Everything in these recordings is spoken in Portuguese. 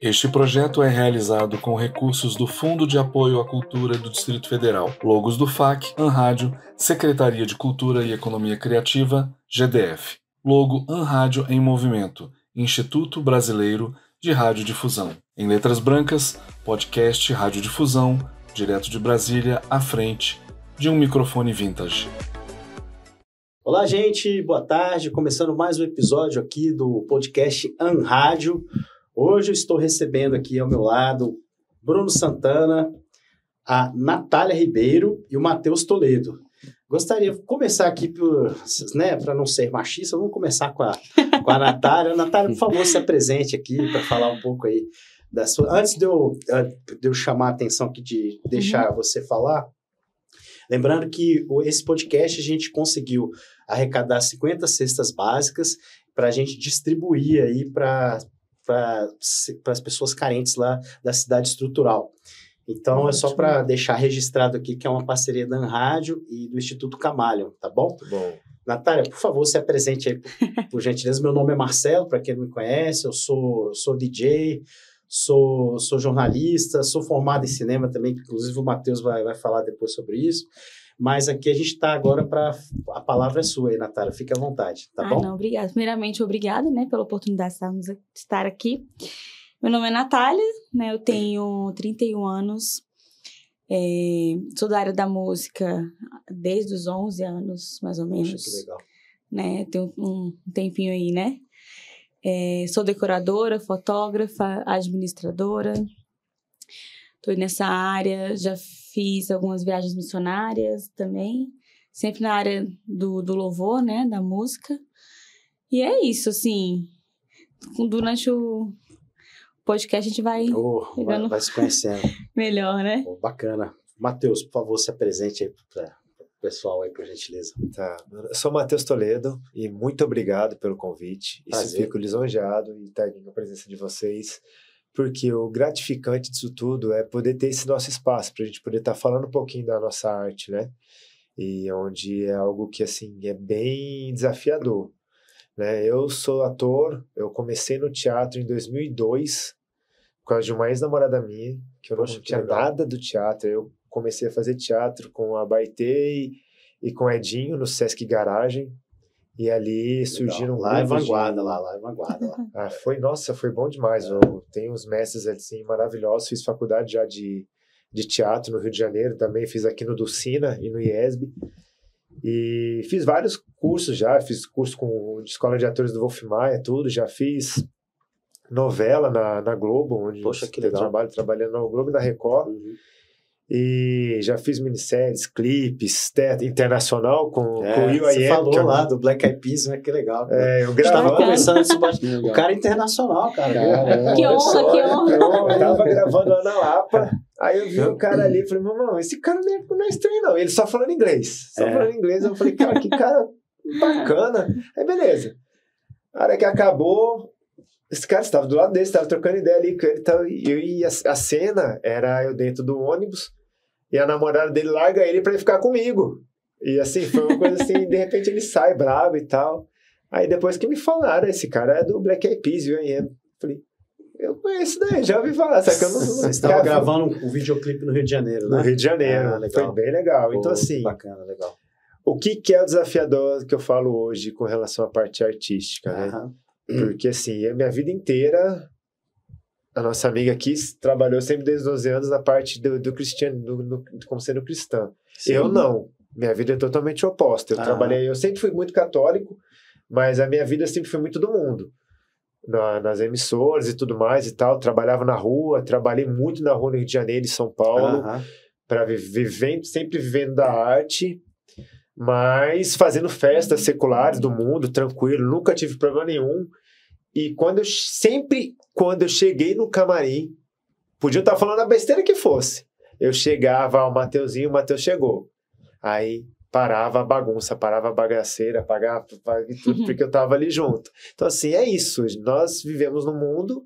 Este projeto é realizado com recursos do Fundo de Apoio à Cultura do Distrito Federal, logos do FAC, ANRádio, Secretaria de Cultura e Economia Criativa, GDF. Logo ANRádio em Movimento, Instituto Brasileiro de Radiodifusão. Em letras brancas, podcast Radiodifusão, direto de Brasília, à frente de um microfone vintage. Olá, gente, boa tarde. Começando mais um episódio aqui do podcast ANRádio. Hoje eu estou recebendo aqui ao meu lado Bruno Santana, a Natália Ribeiro e o Matheus Toledo. Gostaria de começar aqui, para não ser machista, vamos começar com a Natália. Natália, por favor, se apresente aqui para falar um pouco aí da sua... Antes de eu chamar a atenção aqui, de deixar você falar, lembrando que esse podcast a gente conseguiu arrecadar 50 cestas básicas para a gente distribuir aí para as pessoas carentes lá da cidade estrutural. Então, é só para deixar registrado aqui que é uma parceria da ANRádio e do Instituto Camaleon, tá bom? Muito bom. Natália, por favor, se apresente aí, por gentileza. Meu nome é Marcelo, para quem não me conhece, eu sou DJ, sou jornalista, sou formado em cinema também, inclusive o Matheus vai falar depois sobre isso. Mas aqui a gente está agora para... A palavra é sua aí, Natália. Fique à vontade, tá bom? Não, obrigada. Primeiramente, obrigada, pela oportunidade de estar aqui. Meu nome é Natália, eu tenho 31 anos. Sou da área da música desde os 11 anos, mais ou menos. Poxa, que legal. Tenho um tempinho aí, sou decoradora, fotógrafa, administradora. Estou nessa área, já fiz algumas viagens missionárias também, sempre na área do louvor, da música. E é isso, assim, durante o podcast a gente vai se conhecendo. Melhor, né? Bacana. Matheus, por favor, se apresente aí para o pessoal aí, por gentileza. Tá. Eu sou Matheus Toledo e muito obrigado pelo convite. Isso, fico lisonjeado e estar aqui com a presença de vocês. Porque o gratificante disso tudo é poder ter esse nosso espaço, para a gente poder estar falando um pouquinho da nossa arte, né? E onde é algo que, assim, é bem desafiador, né? Eu sou ator, eu comecei no teatro em 2002, por causa de uma ex-namorada minha, que eu não tinha nada do teatro. Eu comecei a fazer teatro com a Baitê e com o Edinho, no Sesc Garagem. E ali surgiram... Lá é vanguarda, lá é vanguarda. Foi bom demais. Eu tenho uns mestres assim maravilhosos. Fiz faculdade já de teatro no Rio de Janeiro, também fiz aqui no Dulcina e no IESB. E fiz vários cursos já, fiz curso de Escola de Atores do Wolf Maia, tudo. Já fiz novela na Globo, onde eu trabalhando na Globo e na Record. E já fiz minisséries, clipes, teatro internacional com o UIM. Você falou lá do Black Eyed Peas, né? Que legal. Eu gravava. Conversando o cara é internacional, cara. Que honra. Eu tava gravando lá na Lapa, aí eu vi um cara ali e falei, não, esse cara não é estranho não, ele só falando inglês. Eu falei, cara, que cara bacana. Aí beleza. A hora que acabou, esse cara estava do lado dele, estava trocando ideia ali com ele, e a cena era eu dentro do ônibus e a namorada dele larga ele para ele ficar comigo. E assim, foi uma coisa assim, de repente ele sai bravo e tal. Aí depois que me falaram, esse cara é do Black Eyed Peas, UIM. Falei, eu conheço daí, já ouvi falar. Só que eu não Você estava gravando um videoclipe no Rio de Janeiro, né? No Rio de Janeiro, foi bem legal. Então assim, bacana, legal. O que é o desafiador que eu falo hoje com relação à parte artística, né? Porque, assim, a minha vida inteira, a nossa amiga aqui trabalhou sempre desde os 12 anos na parte do cristiano, como sendo cristã. Sim. Eu não. Minha vida é totalmente oposta. Eu sempre fui muito católico, mas a minha vida sempre foi muito do mundo. Nas emissoras e tudo mais e tal. Trabalhava na rua, trabalhei muito na rua no Rio de Janeiro e São Paulo, sempre vivendo da arte, mas fazendo festas seculares do mundo, tranquilo, nunca tive problema nenhum. E quando eu cheguei no camarim, podia estar falando a besteira que fosse, eu chegava, o Mateuzinho, o Matheus chegou. Aí parava a bagunça, parava a bagaceira, pagava tudo, porque eu estava ali junto. Então, assim, é isso. Nós vivemos num mundo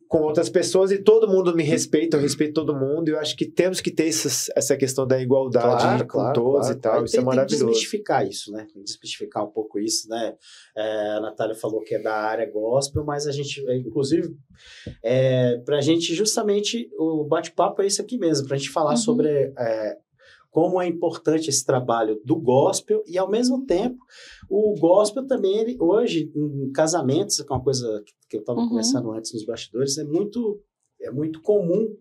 com outras pessoas e todo mundo me respeita, eu respeito todo mundo, e eu acho que temos que ter essa questão da igualdade com todos e tal, isso é maravilhoso. Tem que desmistificar isso, né? Tem que desmistificar um pouco isso, né? A Natália falou que é da área gospel, mas a gente, inclusive, pra gente justamente, o bate-papo é isso aqui mesmo, pra gente falar sobre como é importante esse trabalho do gospel e, ao mesmo tempo, o gospel também, ele, hoje, em casamentos, que é uma coisa que eu estava conversando antes nos bastidores, é muito comum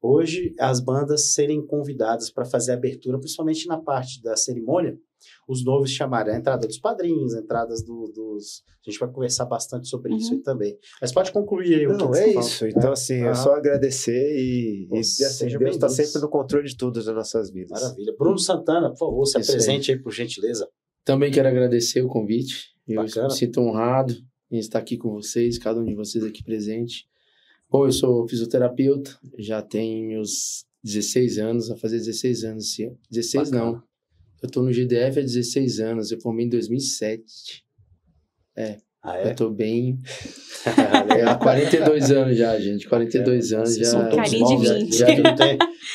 hoje as bandas serem convidadas para fazer a abertura, principalmente na parte da cerimônia, os noivos chamarem a entrada dos padrinhos, a entrada dos... A gente vai conversar bastante sobre isso aí também. Mas pode concluir aí. Não, é isso. Então, assim, é só agradecer e assim, Deus está sempre no controle de tudo das nossas vidas. Maravilha. Bruno Santana, por favor, se apresente aí, por gentileza. Também quero agradecer o convite. Eu me sinto honrado em estar aqui com vocês, cada um de vocês aqui presente. Bom, eu sou fisioterapeuta, já tenho meus 16 anos, a fazer 16 anos esse ano. 16 Bacana. não. Eu tô no GDF há 16 anos, eu formei em 2007. Eu tô bem... há 42 anos já, gente. 42 anos já... Carinha de 20.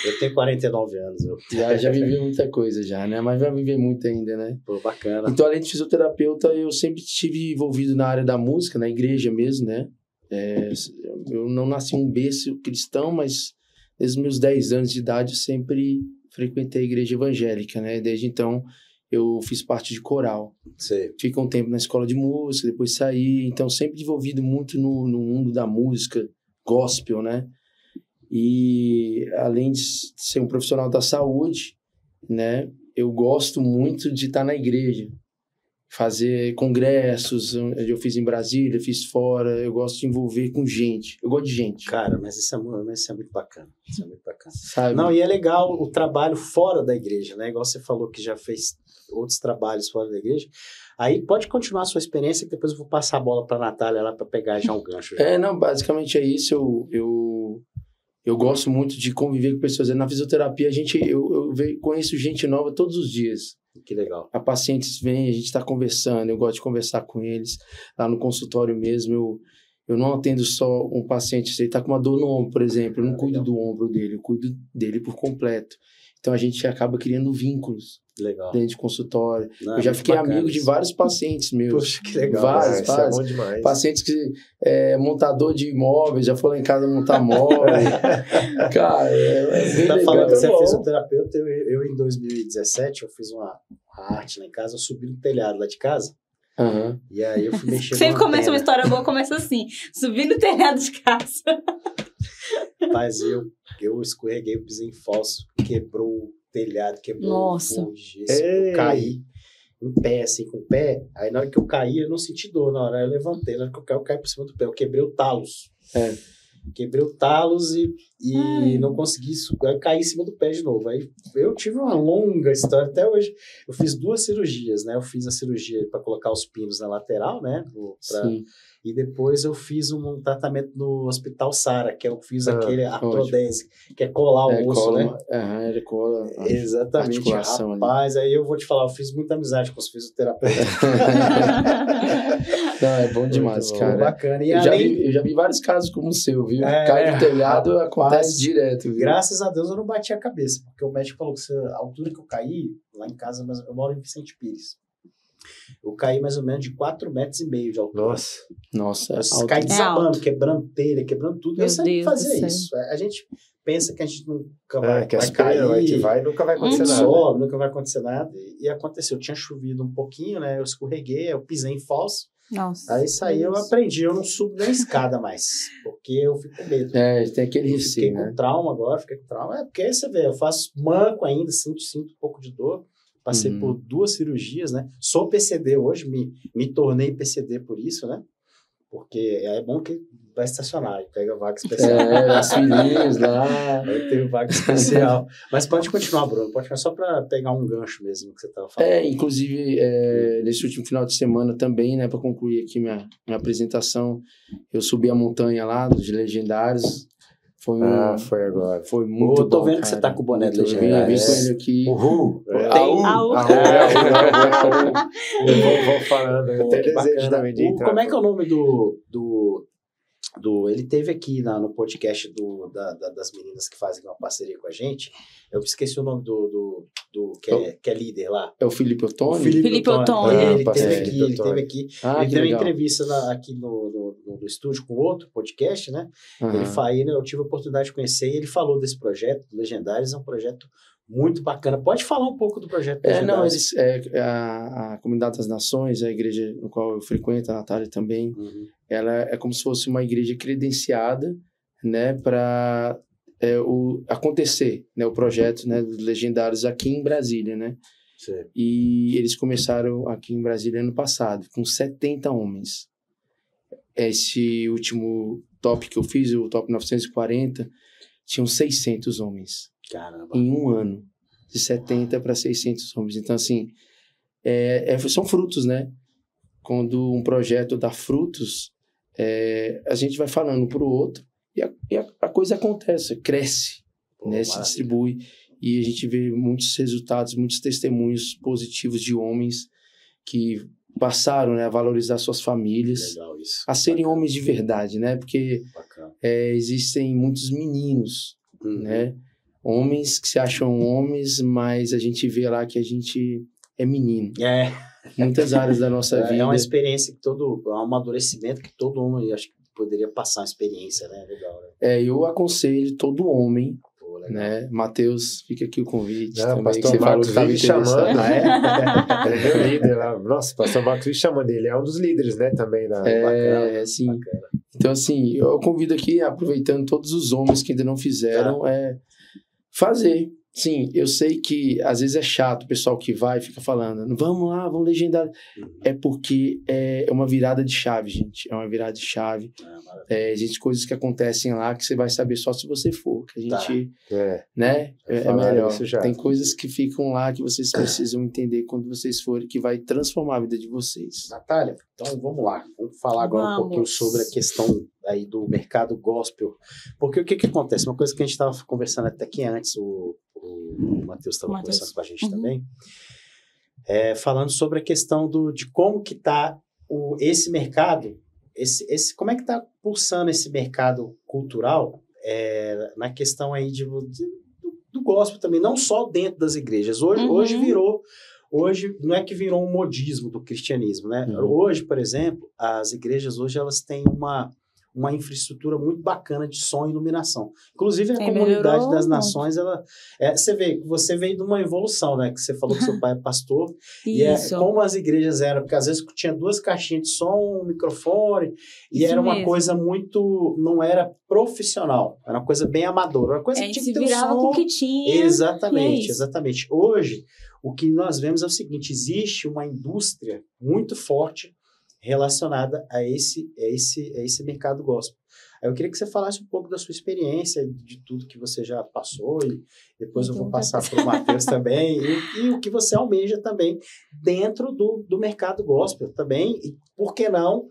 Eu tenho 49 anos. Já vivi muita coisa já, né? Mas vai viver muito ainda, né? Pô, bacana. Então, além de fisioterapeuta, eu sempre estive envolvido na área da música, na igreja mesmo, né? Eu não nasci um berço cristão, mas desde os meus 10 anos de idade eu sempre frequentei a igreja evangélica, né? Desde então eu fiz parte de coral. Sei. Fiquei um tempo na escola de música, depois saí, então sempre envolvido muito no mundo da música gospel, né? E além de ser um profissional da saúde, né? Eu gosto muito de estar na igreja, fazer congressos, eu fiz em Brasília, fiz fora, eu gosto de envolver com gente, eu gosto de gente. Cara, mas isso é muito bacana, isso é muito bacana. Sabe? Não, e é legal o trabalho fora da igreja, né? Igual você falou que já fez outros trabalhos fora da igreja, aí pode continuar a sua experiência que depois eu vou passar a bola para a Natália lá para pegar já um gancho. Já. Não, basicamente é isso, eu gosto muito de conviver com pessoas, na fisioterapia eu conheço gente nova todos os dias. Que legal. A pacientes vêm, a gente está conversando, eu gosto de conversar com eles, lá no consultório mesmo, eu não atendo só um paciente, se ele está com uma dor no ombro, por exemplo, eu não cuido do ombro dele, eu cuido dele por completo. Então a gente acaba criando vínculos dentro de consultório. Não, eu já fiquei amigo de isso. vários pacientes meus. Poxa, que legal. Vários. Isso é bom demais. Pacientes que montador de imóveis, já foi lá em casa montar móveis. Cara, você tá falando que você é fisioterapeuta, eu em 2017 eu fiz uma arte lá em casa, eu subi no telhado lá de casa. Uhum. E aí eu fui mexer Sempre começa uma história boa, começa assim, subir no telhado de casa. Mas eu escorreguei, eu pisei em falso, quebrou o telhado, quebrou o gesso, eu caí em pé, assim, com o pé. Aí na hora que eu caí, eu não senti dor, na hora eu levantei, na hora que eu caí por cima do pé, eu quebrei o talos. Quebrei o talos e não consegui subir, eu caí em cima do pé de novo. Aí eu tive uma longa história, até hoje. Eu fiz 2 cirurgias, né? Eu fiz a cirurgia para colocar os pinos na lateral, né? E depois eu fiz um tratamento no Hospital Sara, que eu fiz aquele artrodese, que é colar o osso, né? Ele cola. Exatamente, rapaz. Ali. Aí eu vou te falar, eu fiz muita amizade com os fisioterapeutas. Não, é bom demais, cara. Bacana. E eu já vi vários casos como o seu, viu? Cai do telhado, acontece direto. Viu? Graças a Deus eu não bati a cabeça, porque o médico falou que a altura que eu caí, lá em casa, eu moro em Vicente Pires. Eu caí mais ou menos de 4,5 metros de altura. Nossa. Eu caí desabando, quebrando telha, quebrando tudo. Eu sempre fazia isso. A gente pensa que a gente nunca vai cair. Nunca vai acontecer nada. Sobe, nunca vai acontecer nada. E aconteceu. Tinha chovido um pouquinho, né? Eu escorreguei, eu pisei em falso. Nossa. Aí saí, eu aprendi. Eu não subo nem a escada mais. Porque eu fico com medo. Tem aquele receio, né? Fiquei com trauma agora, porque aí você vê, eu faço manco ainda, sinto um pouco de dor. Passei por 2 cirurgias, né? Sou PCD hoje, me tornei PCD por isso, né? Porque é bom que vai estacionar e pega vaga especial. As filhinhas lá. Eu tenho vaga especial. Mas pode continuar, Bruno. Pode continuar só para pegar um gancho mesmo que você estava falando. Inclusive, nesse último final de semana também, né? Para concluir aqui minha apresentação, eu subi a montanha lá dos Legendários. Foi agora. Foi muito bom. Tô vendo que você tá com o boné do Legendário. Vim com ele aqui. Uhul! Vou falando. Eu tenho desejo também de entrar. Como é que é o nome Ele teve aqui no podcast das meninas que fazem uma parceria com a gente. Eu esqueci o nome do que é líder lá. É o Felipe Ottoni? Felipe Ottoni. Ele teve aqui. Ele teve uma entrevista aqui no estúdio com outro podcast, né? Eu tive a oportunidade de conhecer e ele falou desse projeto, Legendários, é um projeto muito bacana. Pode falar um pouco do projeto Legendários? A Comunidade das Nações, a igreja no qual eu frequento, a Natália também, ela é como se fosse uma igreja credenciada, né, para acontecer, né, o projeto, né, dos Legendários aqui em Brasília, né? Certo. E eles começaram aqui em Brasília ano passado, com 70 homens. Esse último top que eu fiz, o top 940, tinham 600 homens. Caramba. Em um ano, de 70 para 600 homens. Então, assim, são frutos, né? Quando um projeto dá frutos, a gente vai falando para o outro e a coisa acontece, cresce, né? Se distribui. E a gente vê muitos resultados, muitos testemunhos positivos de homens que passaram, né, a valorizar suas famílias, a serem homens de verdade, né? Porque existem muitos meninos, né? Homens que se acham homens, mas a gente vê lá que a gente é menino. Muitas áreas da nossa vida. É uma experiência é um amadurecimento que todo homem, acho que poderia passar uma experiência, né? Legal, né? Eu aconselho todo homem, né? Matheus, fica aqui o convite. Não, também, pastor que você Marcos falou que vive chamando. Ele é meu líder lá. Nossa, pastor Marcos vive chamando. Ele é um dos líderes, né? Também. Bacana, sim. Bacana. Então, assim, eu convido aqui, aproveitando todos os homens que ainda não fizeram, fazer. Sim, eu sei que às vezes é chato o pessoal que vai e fica falando, vamos lá, vamos legendar. É porque é uma virada de chave, gente. É uma virada de chave. Existem coisas que acontecem lá que você vai saber só se você for. Que a gente, né? É melhor. Tem coisas que ficam lá que vocês precisam entender quando vocês forem, que vai transformar a vida de vocês. Natália, então vamos lá. Vamos falar agora um pouquinho sobre a questão aí do mercado gospel. Porque o que acontece? Uma coisa que a gente estava conversando até aqui antes, o Matheus estava conversando com a gente também, falando sobre a questão de como que está esse mercado, como é que está pulsando esse mercado cultural na questão aí do gospel também, não só dentro das igrejas. Hoje não é que virou um modismo do cristianismo, né? Hoje, por exemplo, as igrejas elas têm uma infraestrutura muito bacana de som e iluminação. Inclusive, a Comunidade das Nações, você veio de uma evolução, né? Que você falou que seu pai é pastor. Isso. E como as igrejas eram, porque às vezes tinha 2 caixinhas de som, um microfone, e era uma coisa muito... Não era profissional, era uma coisa bem amadora. Uma coisa que tinha que ter virava com o que tinha. Exatamente. Hoje, o que nós vemos é o seguinte, existe uma indústria muito forte relacionada a esse mercado gospel. Eu queria que você falasse um pouco da sua experiência, de tudo que você já passou, e depois eu vou passar para o Matheus também, e o que você almeja também dentro do mercado gospel também, e por que não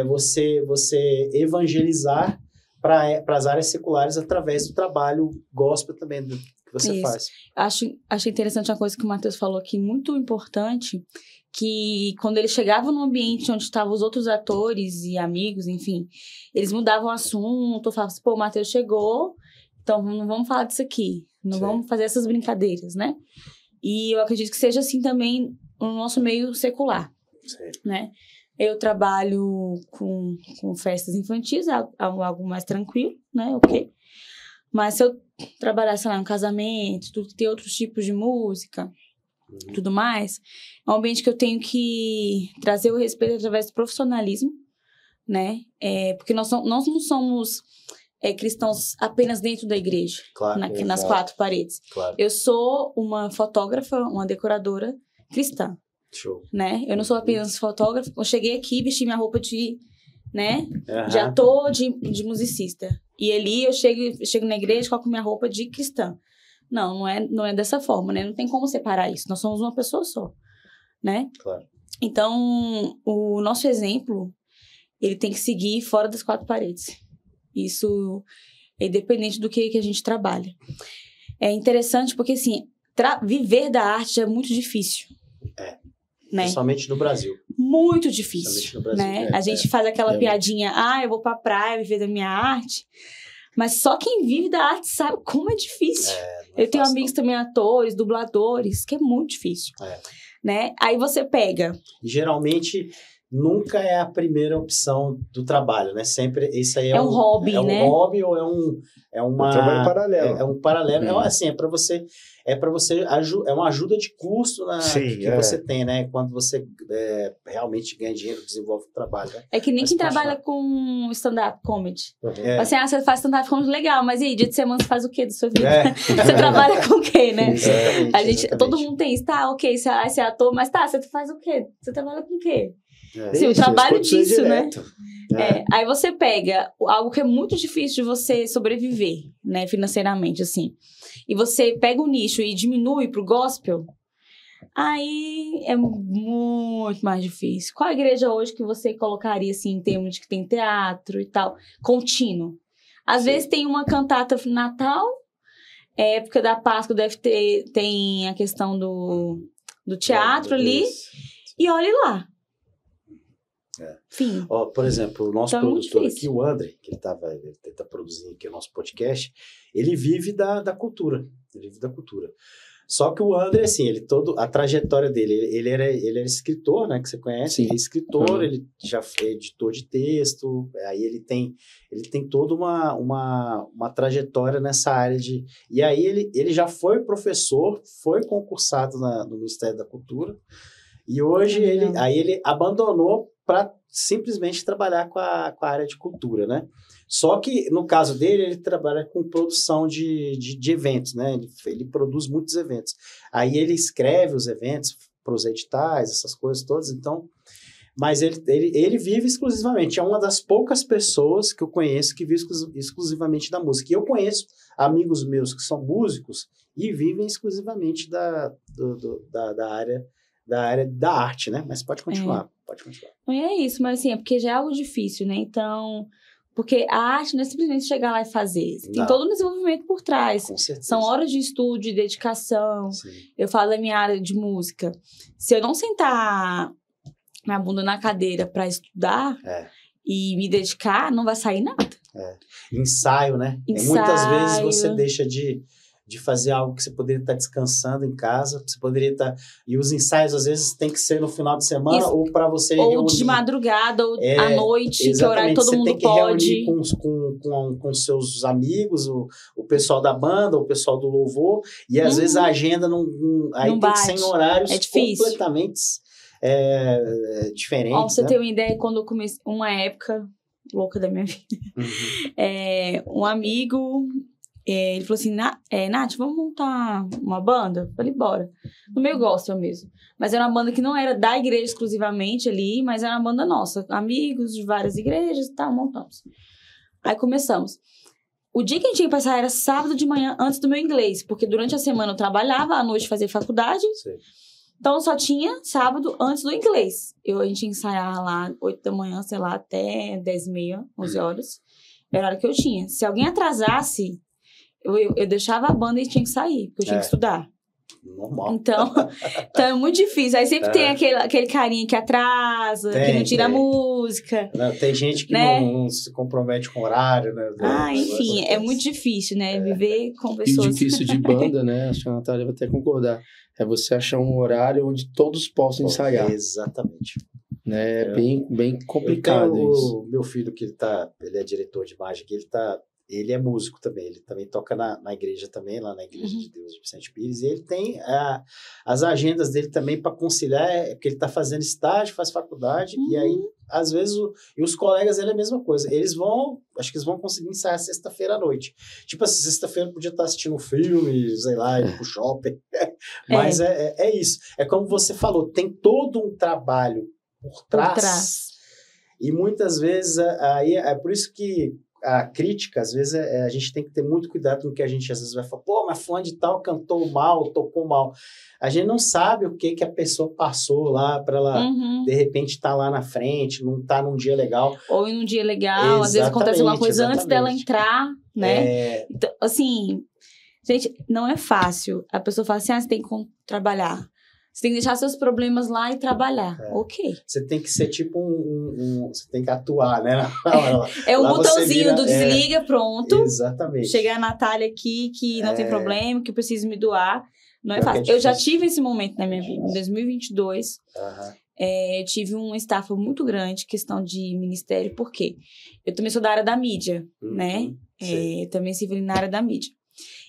você evangelizar para as áreas seculares através do trabalho gospel também que você faz. Acho interessante uma coisa que o Matheus falou aqui, muito importante, que quando ele chegava num ambiente onde estavam os outros atores e amigos, enfim, eles mudavam o assunto, falavam assim, pô, o Matheus chegou, então não vamos falar disso aqui, não vamos fazer essas brincadeiras, né? E eu acredito que seja assim também no nosso meio secular, né? Eu trabalho com festas infantis, algo mais tranquilo, né? Ok. Mas se eu trabalhasse lá em um casamento, ter outros tipos de música, tudo mais, é um ambiente que eu tenho que trazer o respeito através do profissionalismo, né? Porque nós não somos cristãos apenas dentro da igreja, claro, nas 4 paredes. Claro. Eu sou uma fotógrafa, uma decoradora cristã. Show. Né? Eu não sou apenas fotógrafa. Eu cheguei aqui, vesti minha roupa de ator, de musicista. E ali eu chego na igreja, coloco minha roupa de cristã. Não é dessa forma, né? Não tem como separar isso. Nós somos uma pessoa só, né? Claro. Então, o nosso exemplo, ele tem que seguir fora das 4 paredes. Isso é independente do que a gente trabalha. É interessante porque, assim, viver da arte é muito difícil. Né? Principalmente no Brasil. muito difícil, no Brasil, né? A gente faz aquela piadinha, eu vou pra praia viver da minha arte, mas só quem vive da arte sabe como é difícil. Eu tenho amigos também, atores, dubladores, que é muito difícil, né? Aí você pega... Geralmente... Nunca é a primeira opção do trabalho, né? Sempre isso aí é um hobby, né? É um hobby ou é um trabalho paralelo. É um paralelo. Assim, é para você é uma ajuda de custo que você tem, né? Quando você realmente ganha dinheiro, desenvolve o trabalho. Né? É que nem quem trabalha com stand-up comedy. Assim, você faz stand-up comedy legal, mas e aí, dia de semana você faz o quê da sua vida? Você trabalha com o quê, né? Exatamente. Todo mundo tem isso, tá? Ok, você é ator, mas tá, você faz o quê? Você trabalha com o quê? Sim, o trabalho disso, né? Aí você pega algo que é muito difícil de você sobreviver, né, financeiramente, assim. E você pega o nicho e diminui pro gospel, aí é muito mais difícil. Qual a igreja hoje que você colocaria, assim, em termos de que tem teatro e tal, contínuo? Às vezes tem uma cantata Natal, época da Páscoa tem a questão do teatro ali, e olhe lá. Fim. Por exemplo, o nosso produtor aqui, o André, que ele tá produzindo aqui o nosso podcast, ele vive da cultura. Ele vive da cultura. Só que o André, assim, a trajetória dele, ele era escritor, né, que você conhece, Sim. Ele é escritor, ele já foi editor de texto, aí ele tem toda uma trajetória nessa área de... E aí ele já foi professor, foi concursado no Ministério da Cultura, e hoje ele abandonou para simplesmente trabalhar com a área de cultura, né? Só que, no caso dele, ele trabalha com produção de eventos, né? Ele produz muitos eventos. Aí ele escreve os eventos para os editais, essas coisas todas, então... Mas ele vive exclusivamente, é uma das poucas pessoas que eu conheço que vive exclusivamente da música. E eu conheço amigos meus que são músicos e vivem exclusivamente da área da arte, né? Mas pode continuar. Não é isso, mas assim, é porque já é algo difícil, né? Então, porque a arte não é simplesmente chegar lá e fazer. Tem todo um desenvolvimento por trás. Com certeza. São horas de estudo, de dedicação. Sim. Eu falo da minha área de música. Se eu não sentar minha bunda na cadeira para estudar e me dedicar, não vai sair nada. Ensaio, né? Muitas vezes você deixa de fazer algo que você poderia estar descansando em casa, você poderia estar... E os ensaios, às vezes, tem que ser no final de semana ou para você ou reunir. De madrugada, ou à noite, que horário todo mundo pode. Você tem que reunir com seus amigos, o pessoal da banda, o pessoal do louvor, e às vezes a agenda não tem que ser em horários completamente diferentes. Pra você ter uma ideia, quando eu comecei... Uma época louca da minha vida. Um amigo... Ele falou assim, Nath, vamos montar uma banda? Eu falei, bora. No meio gospel mesmo. Mas era uma banda que não era da igreja exclusivamente ali, mas era uma banda nossa. Amigos de várias igrejas e tal, montamos. Aí começamos. O dia que a gente ia passar era sábado de manhã, antes do meu inglês. Porque durante a semana eu trabalhava, à noite fazia faculdade. Sim. Então só tinha sábado antes do inglês. A gente ensaiava lá 8 da manhã, sei lá, até 10h30, 11 horas. Era a hora que eu tinha. Se alguém atrasasse... Eu deixava a banda e tinha que sair, porque eu tinha que estudar. Normal. Então é muito difícil. Aí sempre tem aquele carinha que atrasa, que não tira a música. Não, tem gente que não se compromete com horário, né? Enfim, é muito difícil, né? Viver com pessoas... E o difícil de banda, né? Acho que a Natália vai até concordar. É você achar um horário onde todos possam ensaiar. Exatamente. Né? É bem complicado isso. O meu filho, que ele é diretor de mágica, ele é músico também, ele também toca na igreja também, lá na Igreja de Deus de Vicente Pires, e ele tem as agendas dele também para conciliar, porque ele está fazendo estágio, faz faculdade, e aí, às vezes, os colegas dele é a mesma coisa, acho que eles vão conseguir ensaiar sexta-feira à noite. Tipo assim, sexta-feira podia estar assistindo um filme, sei lá, ir pro shopping, mas é isso. É como você falou, tem todo um trabalho por trás. E muitas vezes, aí é por isso que a crítica, às vezes, a gente tem que ter muito cuidado com o que a gente às vezes vai falar, pô, mas fulano de tal cantou mal, tocou mal. A gente não sabe o que a pessoa passou lá para ela, de repente, estar lá na frente, não estar num dia legal. Ou em um dia legal, às vezes acontece alguma coisa antes dela entrar, né? Então, assim, gente, não é fácil. A pessoa fala assim, você tem que trabalhar. Você tem que deixar seus problemas lá e trabalhar. Ok. Você tem que ser tipo você tem que atuar, né? É o botãozinho do desliga, pronto. Exatamente. Chegar a Natália aqui, que não tem problema, que eu preciso me doar. Não é fácil. É eu já tive esse momento na minha vida. Em 2022, Uhum. tive uma estafa muito grande, questão de ministério. Por quê? Eu também sou da área da mídia, né? Também sirvo na área da mídia.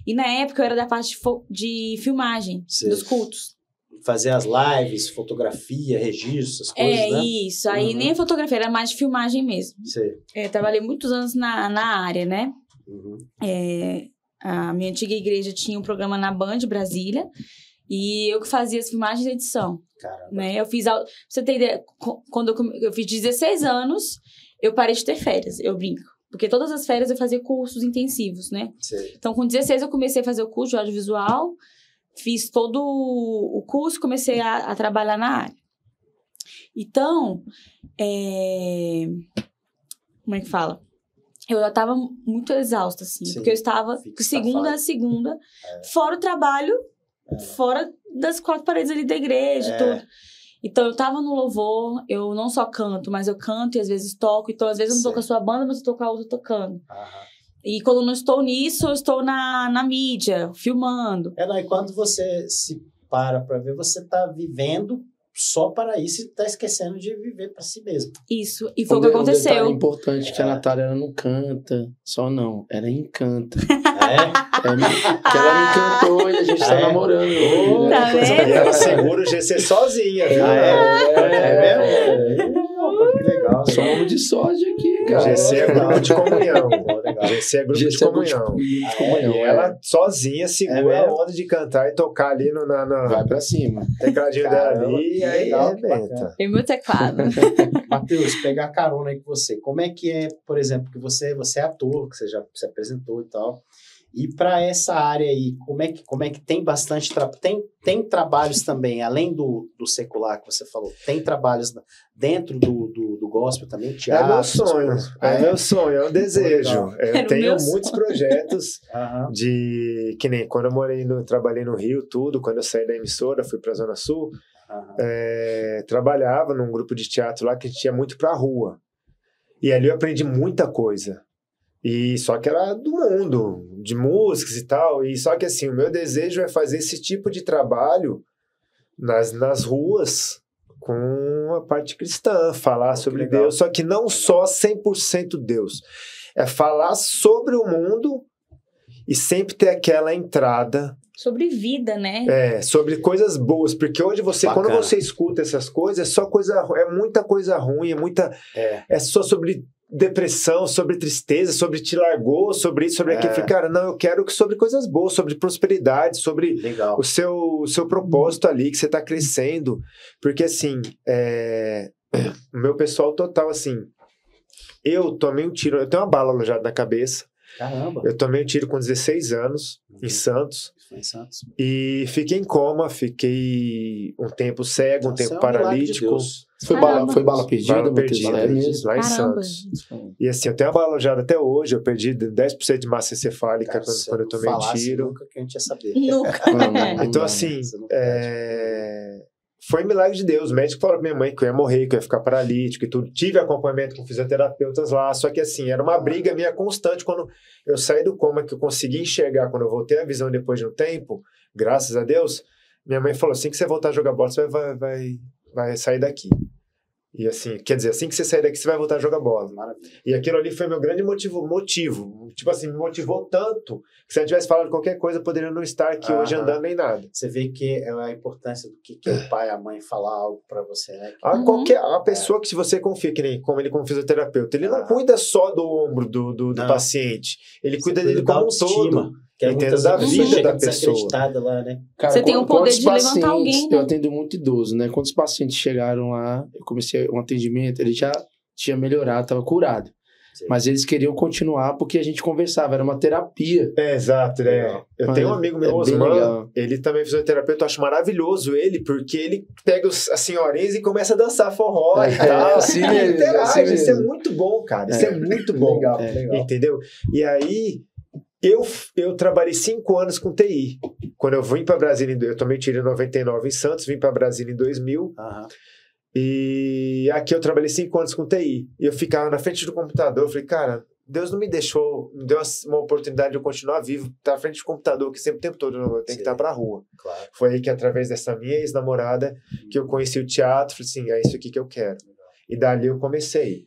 E na época eu era da parte de filmagem dos cultos. Fazer as lives, fotografia, registro, essas coisas, né? Isso. Aí nem fotografia, era mais de filmagem mesmo. Trabalhei muitos anos na área, né? Uhum. A minha antiga igreja tinha um programa na Band Brasília e eu que fazia as filmagens e edição. Caramba. Né? Eu fiz, pra você ter ideia, quando eu fiz 16 anos, eu parei de ter férias, eu brinco. Porque todas as férias eu fazia cursos intensivos, né? Então, com 16 eu comecei a fazer o curso de audiovisual, fiz todo o curso, comecei a trabalhar na área. Então, como é que fala? Eu já estava muito exausta, assim, porque eu estava de segunda a segunda, fora o trabalho, fora das 4 paredes ali da igreja e tudo. Então, eu tava no louvor, eu não só canto, mas eu canto e às vezes toco. Então, às vezes eu não tô com a sua banda, mas eu tô com a outra tocando. E quando eu não estou nisso, eu estou na mídia, filmando. E quando você se para pra ver, você tá vivendo só para isso e tá esquecendo de viver para si mesmo. Isso, e foi o que aconteceu. Um detalhe importante que a Natália, ela não canta, só não, ela encanta. Que ela me encantou e a gente tá namorando. Tá vendo? Ela segura o GC sozinha, viu? Mesmo? Que legal. Só homem de soja aqui, cara. GC é grupo de comunhão. GC é grupo de comunhão. E ela sozinha segura a onda de cantar e tocar ali Vai pra cima. tecladinho dela ali e aí arrebenta. Tem meu teclado. Matheus, pegar carona aí com você. Como é que é, por exemplo, que você é ator, que você já se apresentou e tal. E para essa área aí, como é que tem bastante tem trabalhos também, além do secular que você falou, tem trabalhos dentro do gospel também, teatro? É meu sonho, meu sonho, é um desejo. Eu tenho muitos projetos que nem quando eu trabalhei no Rio, quando eu saí da emissora, fui pra Zona Sul, trabalhava num grupo de teatro lá que a gente ia muito pra rua. E ali eu aprendi muita coisa. E só que era do mundo, de músicas e tal. E só que assim, o meu desejo é fazer esse tipo de trabalho nas ruas com a parte cristã, falar sobre Deus. Só que não só 100% Deus. É falar sobre o mundo e sempre ter aquela entrada. Sobre vida, né? Sobre coisas boas. Porque hoje quando você escuta essas coisas, é muita coisa ruim, é só sobre depressão, sobre tristeza, sobre te largou, sobre isso, sobre aquilo. Cara, não, eu quero sobre coisas boas, sobre prosperidade, sobre o seu propósito ali, que você tá crescendo. Porque, assim, o meu pessoal total, assim, eu tomei um tiro, eu tenho uma bala alojada na cabeça. Caramba! Eu tomei um tiro com 16 anos, em Santos. E fiquei em coma, fiquei um tempo cego, um tempo paralítico. Foi bala perdida? Bala perdida, lá em Caramba. Santos. E assim, eu tenho a bala alojada até hoje, eu perdi 10% de massa encefálica quando eu tomei tiro. Nunca que a gente ia saber. Nunca. Então assim, foi um milagre de Deus. O médico falou pra minha mãe que eu ia morrer, que eu ia ficar paralítico e tudo. Tive acompanhamento com fisioterapeutas lá, só que assim, era uma briga minha constante. Quando eu saí do coma, que eu consegui enxergar, quando eu voltei a visão depois de um tempo, graças a Deus, minha mãe falou, assim que você voltar a jogar bola, você vai sair daqui. E assim, quer dizer, assim que você sair daqui, você vai voltar a jogar bola. Maravilha. E aquilo ali foi meu grande motivo. Tipo assim, me motivou tanto que se eu tivesse falado qualquer coisa, eu poderia não estar aqui hoje andando nem nada. Você vê que é a importância do que o pai e a mãe falar algo pra você, né? A pessoa que se você confia, que nem como ele como fisioterapeuta, ele não cuida só do ombro do paciente. Ele cuida dele como um todo. Que é entendo da vida da pessoa. Lá, né? Cara, você tem o poder de levantar alguém, né? Eu atendo muito idoso, né? Quando os pacientes chegaram lá, eu comecei um atendimento, ele já tinha melhorado, estava curado. Sim. Mas eles queriam continuar porque a gente conversava, era uma terapia. Exato, né? Eu tenho um amigo meu, Osman, ele também é fisioterapeuta, eu acho maravilhoso ele, porque ele pega as senhorinhas e começa a dançar forró e tal. Assim ele interage, isso é muito bom, cara. Isso é muito bom. Legal. Entendeu? E aí, Eu trabalhei 5 anos com TI. Quando eu vim para Brasília, eu tomei tiro em 99 em Santos, vim para Brasília em 2000. E aqui eu trabalhei 5 anos com TI. E eu ficava na frente do computador, eu falei, cara, Deus não me deu uma oportunidade de eu continuar vivo, estar na frente do computador, que sempre o tempo todo eu tenho que estar pra rua. Claro. Foi aí que, através dessa minha ex-namorada, que eu conheci o teatro, falei assim, é isso aqui que eu quero. E dali eu comecei.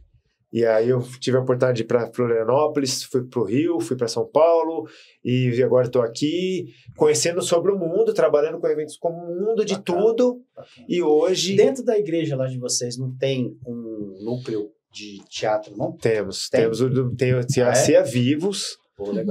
E aí eu tive a oportunidade de ir para Florianópolis, fui para o Rio, fui para São Paulo, e agora estou aqui, conhecendo sobre o mundo, trabalhando com eventos como o mundo de tudo. E hoje... Dentro da igreja lá de vocês, não tem um núcleo de teatro, não? Temos a Cia Vivos,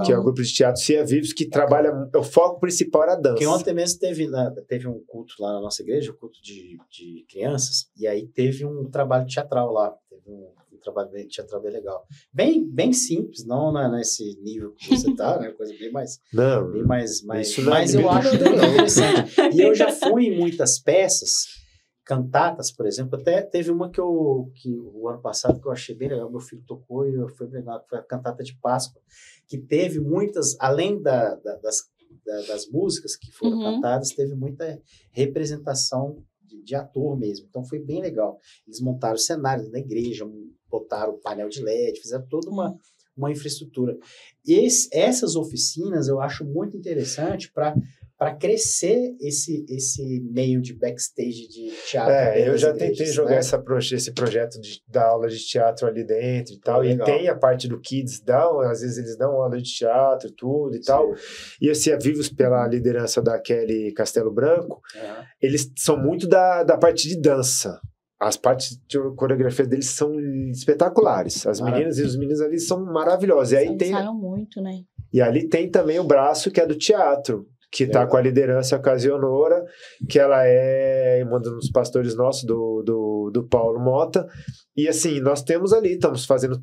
que é o grupo de teatro Cia Vivos, que trabalha... O foco principal era a dança. Porque ontem mesmo teve um culto lá na nossa igreja, um culto de crianças, e aí teve um trabalho teatral lá, teve um trabalho teatral bem legal. Bem simples, não nesse nível que você tá, né? Coisa bem mais... Não, bem mais isso mas eu acho interessante. E eu já fui em muitas peças, cantatas, por exemplo, até teve uma que o ano passado que eu achei bem legal, meu filho tocou e foi legal, foi a cantata de Páscoa, que teve muitas, além das músicas que foram cantadas, teve muita representação de ator mesmo, então foi bem legal. Eles montaram o cenário na igreja, botaram o painel de LED, fizeram toda uma infraestrutura. Essas oficinas eu acho muito interessante para crescer esse meio de backstage de teatro. Eu já tentei jogar esse projeto da aula de teatro ali dentro e tal, e tem a parte do Kids, às vezes eles dão aula de teatro e tudo e tal, e assim, Vivos pela liderança da Kelly Castelo Branco, eles são muito da parte de dança. As partes de coreografia deles são espetaculares. As meninas e os meninos ali são maravilhosos. E aí muito, né? E ali tem também o braço que é do teatro, que está com a liderança Casionora, que ela é uma dos pastores nossos, do Paulo Mota. E assim, nós temos ali,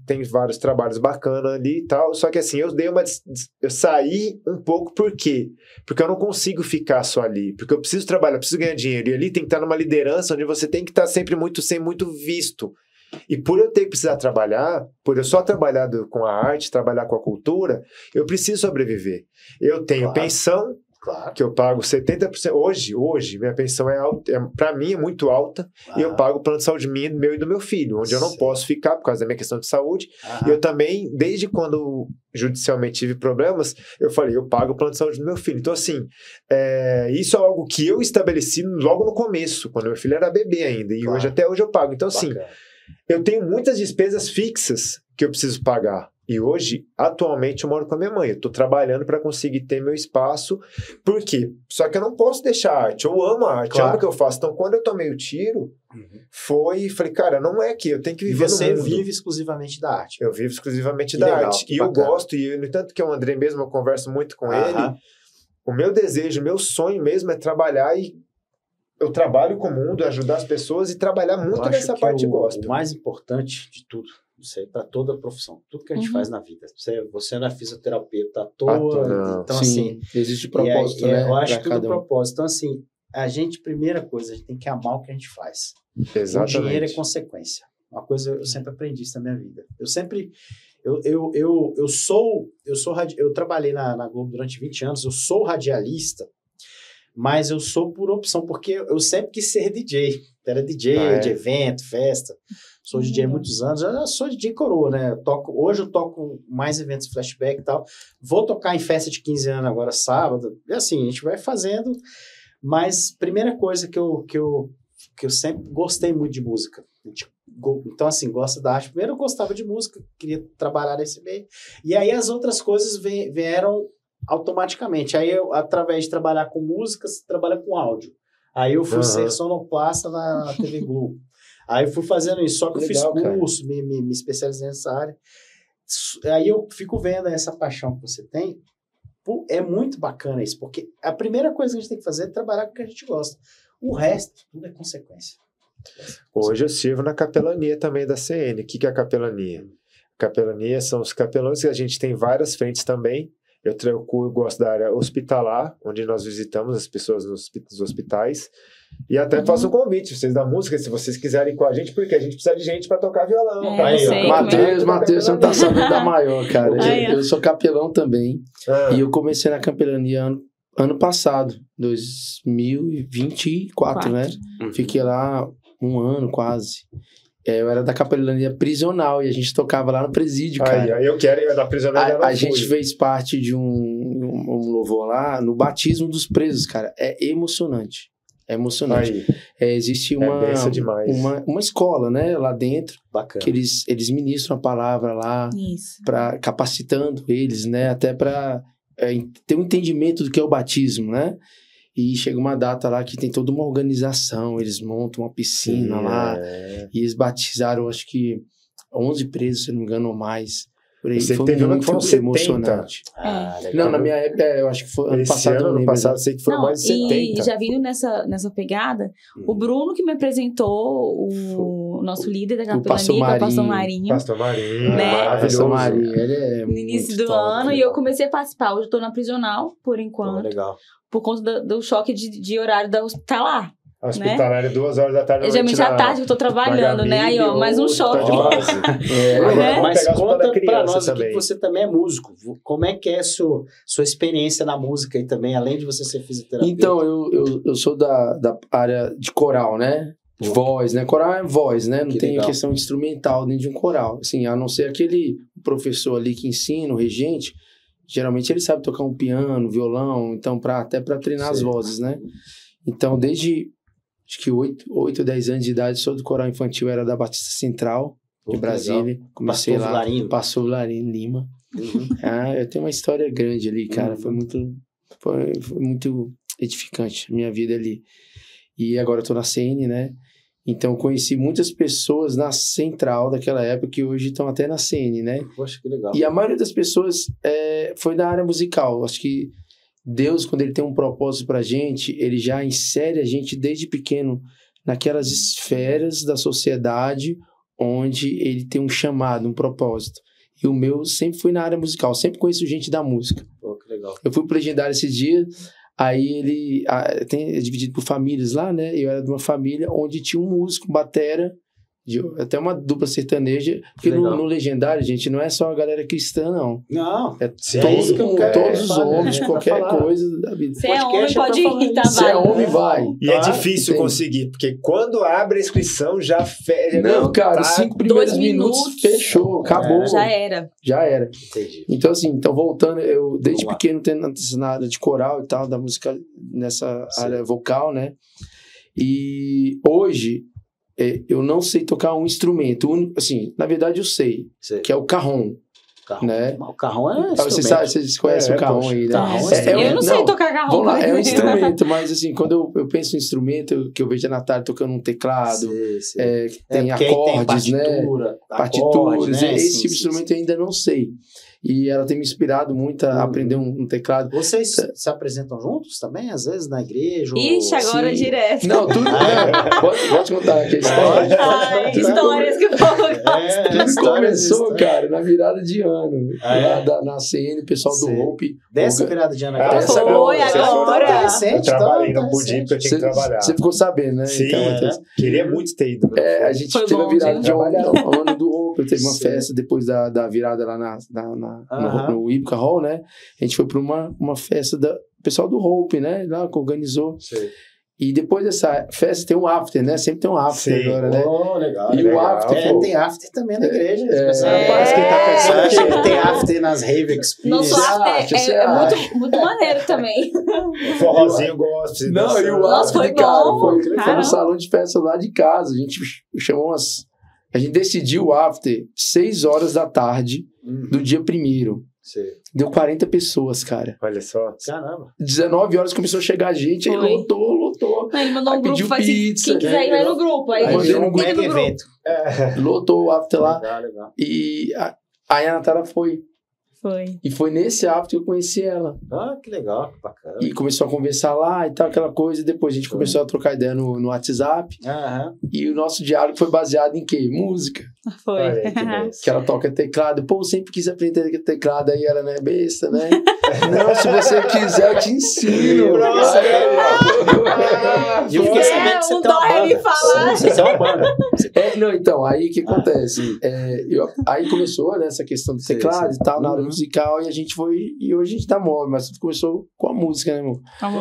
tem vários trabalhos bacanas ali e tal, só que assim, eu saí um pouco, por quê? Porque eu não consigo ficar só ali, porque eu preciso trabalhar, eu preciso ganhar dinheiro, e ali tem que estar numa liderança onde você tem que estar sempre ser muito visto. E por eu ter que precisar trabalhar, por eu só trabalhar com a arte, trabalhar com a cultura, eu preciso sobreviver. Eu tenho pensão, que eu pago 70%. Hoje minha pensão é alta, para mim é muito alta, e eu pago o plano de saúde meu e do meu filho, onde eu não posso ficar por causa da minha questão de saúde. E eu também, desde quando judicialmente tive problemas, eu falei, eu pago o plano de saúde do meu filho. Então, assim, isso é algo que eu estabeleci logo no começo, quando meu filho era bebê ainda, e até hoje eu pago. Então, assim, eu tenho muitas despesas fixas que eu preciso pagar. E hoje, atualmente, eu moro com a minha mãe. Eu tô trabalhando para conseguir ter meu espaço. Por quê? Só que eu não posso deixar a arte. Eu amo a arte, amo o que eu faço. Então, quando eu tomei o tiro, falei, cara, não é aqui, eu tenho que viver no mundo. E você vive exclusivamente da arte. Eu vivo exclusivamente da arte. E eu gosto, no tanto que o André mesmo, eu converso muito com ele, o meu desejo, o meu sonho mesmo é trabalhar e eu trabalho com o mundo, ajudar as pessoas e trabalhar muito nessa parte gospel. O mais importante de tudo, isso aí para toda a profissão, tudo que a gente faz na vida. Você não é fisioterapeuta à toa, então assim, existe propósito, né? Eu acho que tudo propósito. Então assim, primeira coisa, a gente tem que amar o que a gente faz. Exatamente. O dinheiro é consequência. Uma coisa eu sempre aprendi isso na minha vida. Eu trabalhei na Globo durante 20 anos, eu sou radialista, mas eu sou por opção, porque eu sempre quis ser DJ. Era DJ de evento, festa. Sou DJ há muitos anos. Eu sou DJ coroa, né? Hoje eu toco mais eventos flashback e tal. Vou tocar em festa de 15 anos agora, sábado. E assim, a gente vai fazendo. Mas primeira coisa que eu sempre gostei muito de música. Então, assim, gosto da arte. Primeiro eu gostava de música, queria trabalhar nesse meio. E aí as outras coisas vieram automaticamente. Aí eu, através de trabalhar com música, você trabalha com áudio. Aí eu fui ser sonoplasta na TV Globo. Aí eu fui fazendo isso, só que eu fiz curso, me especializei nessa área. Aí eu fico vendo essa paixão que você tem. Pô, é muito bacana isso, porque a primeira coisa que a gente tem que fazer é trabalhar com o que a gente gosta. O resto, tudo é consequência. Hoje eu sirvo na capelania também da CN. O que é a capelania? Capelania são os capelões, que a gente tem várias frentes também. Eu gosto da área hospitalar, onde nós visitamos as pessoas nos hospitais. E até faço um convite, vocês da música, se vocês quiserem ir com a gente, porque a gente precisa de gente para tocar violão. Matheus, você não tá sabendo da maior, cara. Eu sou capelão também. E eu comecei na capelania ano passado, 2024, né? Fiquei lá 1 ano quase. Eu era da capelania prisional e a gente tocava lá no presídio, cara. Eu da prisional. A gente fez parte de um louvor lá no batismo dos presos, cara. É emocionante. É emocionante. Existe uma escola, né, lá dentro. Bacana. Que eles ministram a palavra lá, capacitando eles, né, até para ter um entendimento do que é o batismo, né? E chega uma data lá que tem toda uma organização, eles montam uma piscina lá, e eles batizaram, acho que 11 presos, se não me engano, ou mais. Por aí. Foi muito emocionante. Não, na minha época, eu acho que foi ano passado. Ano passado, sei que foram mais de 70. E já vindo nessa pegada, o Bruno que me apresentou, o nosso líder da capelania, o Pastor Marinho. Pastor Marinho, né? Maravilhoso. Pastor Marinho, ele é no início do ano, e eu comecei a participar. Hoje eu tô na prisional, por enquanto. Legal. Por conta do choque de horário da hospitalar. A hospitalar é 2 horas da tarde. Geralmente à tarde que eu tô trabalhando, né? Aí, ó, mais um choque. Mas conta pra nós aqui que você também é músico. Como é que é a sua experiência na música aí também, além de você ser fisioterapeuta? Então, eu sou da área de coral, né? De voz, né? Coral é voz, né? Não tem legal. Questão instrumental dentro de um coral. Assim, a não ser aquele professor ali que ensina, o regente, geralmente ele sabe tocar um piano, violão, então até para treinar as vozes, né? Então, desde acho que 8 ou 10 anos de idade, sou do coral infantil, era da Batista Central, de Brasília. Legal. Comecei Pastor lá, Vilarino. Pastor Vilarino Lima. Eu tenho uma história grande ali, cara. Foi muito edificante a minha vida ali. E agora eu tô na CN, né? Então, conheci muitas pessoas na Central daquela época que hoje estão até na CN, né? Poxa, que legal. E a maioria das pessoas foi da área musical. Acho que Deus, quando ele tem um propósito pra gente, ele já insere a gente desde pequeno naquelas esferas da sociedade onde ele tem um chamado, um propósito. E o meu sempre foi na área musical. Sempre conheço gente da música. Pô, que legal. Eu fui pro Legendário esse dia. Aí ele é dividido por famílias lá, né? Eu era de uma família onde tinha um músico, um batera, até uma dupla sertaneja. Porque no Legendário, gente, não é só a galera cristã, não. Não. É todos os homens, qualquer coisa da vida. Se é homem, pode ir, tá? Se é homem, vai. E é difícil conseguir, porque quando abre a inscrição, já fecha. Não, cara, 5 primeiros minutos, fechou, acabou. Já era. Entendi. Então, assim, voltando, eu desde pequeno tendo na área de coral e tal, da música nessa área vocal, né? E hoje eu não sei tocar um instrumento. Assim, na verdade eu sei. Que é o carrom. Né? O carrom é Vocês conhecem o carrom aí, né? Eu não sei tocar carrom. Vamos lá, é um instrumento, mas assim, quando eu penso em instrumento, que eu vejo a Natália tocando um teclado, tem acordes, tem partituras, né? Esse tipo de instrumento eu ainda não sei. E ela tem me inspirado muito a aprender um teclado. Vocês se apresentam juntos também, às vezes, na igreja? Ixi, agora direto. Não, tudo. Pode contar aqui a história. Ai, histórias que o povo gosta. Tudo começou, cara, na virada de ano. Lá na CN, o pessoal do Hope. Dessa virada de ano agora. Foi agora. Eu trabalhei, não podia porque eu tinha que trabalhar. Você ficou sabendo, né? Sim, queria muito ter ido. A gente teve a virada de ano do Hope. Teve uma festa depois da virada lá no Ibka Hall, né? A gente foi para uma festa do pessoal do Hope, né? Lá que organizou. Sim. E depois dessa festa tem um after, né? Sempre tem um after agora, né? Legal. E o after... tem after também na igreja. Rapaz, quem tá pensando acha que tem after nas rave experience. Nosso after é muito maneiro também. Forrozinho gosto. Não, e o Nossa, after, foi bom. Foi no salão de festa lá de casa. A gente chamou a gente decidiu o after 6 horas da tarde do dia 1º. Deu 40 pessoas, cara. Olha só. Caramba. 19 horas começou a chegar gente, aí lotou. Aí ele mandou um grupo, faz pizza. Quem quiser ir, vai no grupo. Aí mandei no mega evento. Lotou o after lá. Legal. E aí a Natália foi. Foi. E foi nesse after que eu conheci ela. Ah, que legal, que bacana. E começou a conversar lá e tal, aquela coisa. E depois a gente começou a trocar ideia no WhatsApp. Aham. E o nosso diálogo foi baseado em quê? Música. Foi. Olha aí, que beleza. Que ela toca teclado. Pô, eu sempre quis aprender teclado. Aí ela, né, besta, né? Não, se você quiser, eu te ensino. E eu fiquei sabendo que você tem uma banda. Falar. Você tem uma banda. Não, então, aí o que acontece? Aí começou, né, essa questão do teclado e tal, na área musical, e a gente foi, e hoje a gente tá móvel, mas tudo começou com a música, né, irmão?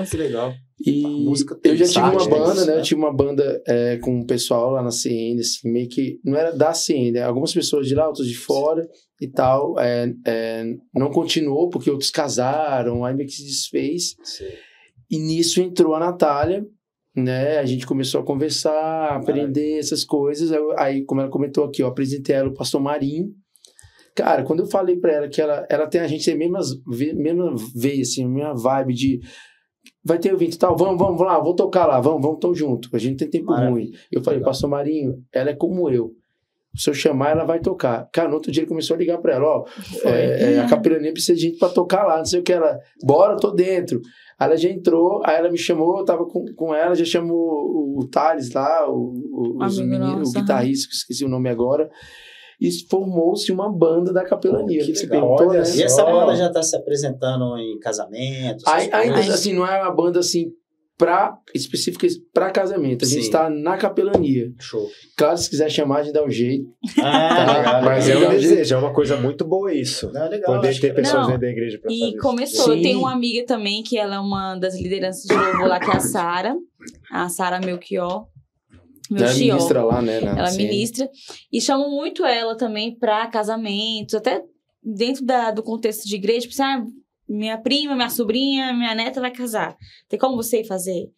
Que legal. E música tem eu já tive uma start, banda, isso, né? né? Eu tive uma banda com o pessoal lá na CN, assim, meio que, não era da CN, né? Algumas pessoas de lá, outras de fora e tal, não continuou porque outros casaram, aí meio que se desfez. Sim. E nisso entrou a Natália, né? A gente começou a conversar, aprender essas coisas. Aí, como ela comentou aqui, eu apresentei ela o Pastor Marinho. Cara, quando eu falei pra ela que ela tem a gente, tem a mesma veia, assim, a mesma vibe de vai ter evento e tal, vamos lá, vou tocar lá, vamos, tão junto. A gente tem tempo ruim. Eu falei, Pastor Marinho, ela é como eu. Se eu chamar, ela vai tocar. Cara, no outro dia ele começou a ligar pra ela, ó, a capelania precisa de gente pra tocar lá, não sei o que. Ela, bora, eu tô dentro. Aí ela já entrou, aí ela me chamou, eu tava com ela, já chamou o Thales lá, o guitarrista, que esqueci o nome agora, e formou-se uma banda da capelania. Que Você legal. perguntou, né? E essa banda já tá se apresentando em casamentos? Ainda assim, não é uma banda assim específica para casamento. A gente está na capelania. Show. Claro, se quiser chamar, a gente dá um jeito. Legal, mas legal. é um desejo, é uma coisa muito boa isso. Não, legal, poder ter pessoas Não. dentro da igreja para fazer E isso. começou, eu Sim. tenho uma amiga também, que ela é uma das lideranças de louvor lá, que é a Sara Melchior. Ela ministra lá, né? Ela ministra. E chamam muito ela também para casamentos, até dentro do contexto de igreja, tipo assim, minha prima, minha sobrinha, minha neta vai casar. Tem como você ir fazer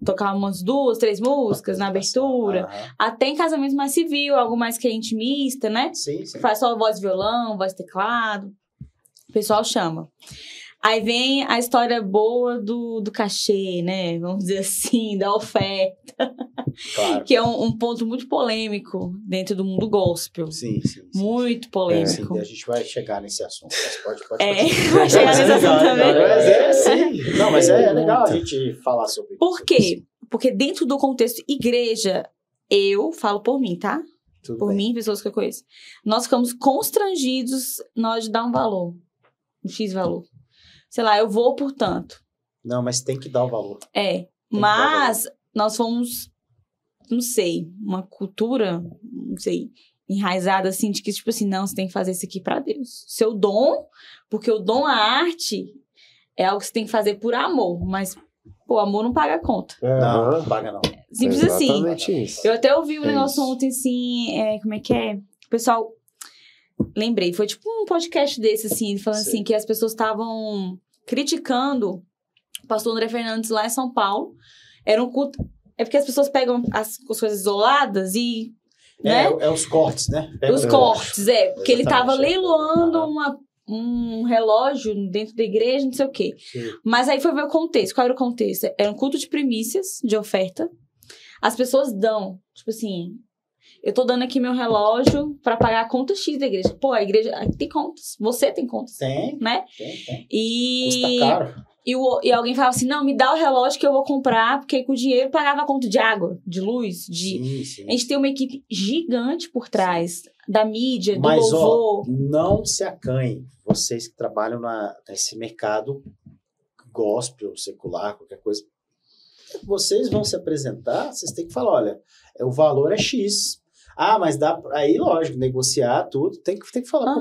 tocar umas 2, 3 músicas na abertura? Até em casamento mais civil, algo mais que é intimista, né? Sim. Faz só voz e violão, voz e teclado. O pessoal chama. Aí vem a história boa do cachê, né? Vamos dizer assim, da oferta. Claro. Que é um ponto muito polêmico dentro do mundo gospel. Sim. Muito polêmico. Sim, a gente vai chegar nesse assunto. Mas pode vai chegar nesse assunto também. Sim. Não, mas é legal a gente falar sobre isso. Por quê? Porque dentro do contexto igreja, eu falo por mim, tá? Tudo por bem. mim, pessoas que eu conheço. Nós ficamos constrangidos na hora de dar um valor. Um X valor. Sei lá, eu vou por tanto. Não, mas tem que dar o valor. Mas nós fomos, não sei, uma cultura, não sei, enraizada assim, de que tipo assim, não, você tem que fazer isso aqui pra Deus. Seu dom, porque o dom, a arte, é algo que você tem que fazer por amor, mas, pô, amor não paga a conta. Não paga não. Simples Exatamente assim. isso. Eu até ouvi um negócio ontem assim, como é que é? O pessoal, lembrei, foi tipo um podcast desse assim, falando assim, que as pessoas estavam criticando o pastor André Fernandes lá em São Paulo. Era um culto. É porque as pessoas pegam as coisas isoladas e. Né? É os cortes, né? Os cortes, porque ele tava Exatamente. leiloando um relógio dentro da igreja, não sei o quê. Sim. Mas aí foi ver o contexto. Qual era o contexto? Era um culto de primícias, de oferta. As pessoas dão, tipo assim, eu tô dando aqui meu relógio pra pagar a conta X da igreja. Pô, a igreja tem contas. Você tem contas. Tem. Né? Tem. E... Custa caro. E alguém falava assim, não, me dá o relógio que eu vou comprar, porque aí com o dinheiro pagava a conta de água, de luz, de... Sim. A gente tem uma equipe gigante por trás, da mídia, do Mas, louvor. não se acanhem. Vocês que trabalham nesse mercado gospel, secular, qualquer coisa. Vocês vão se apresentar, vocês têm que falar, olha, o valor é X. Mas dá... Aí, lógico, negociar tudo, tem que falar.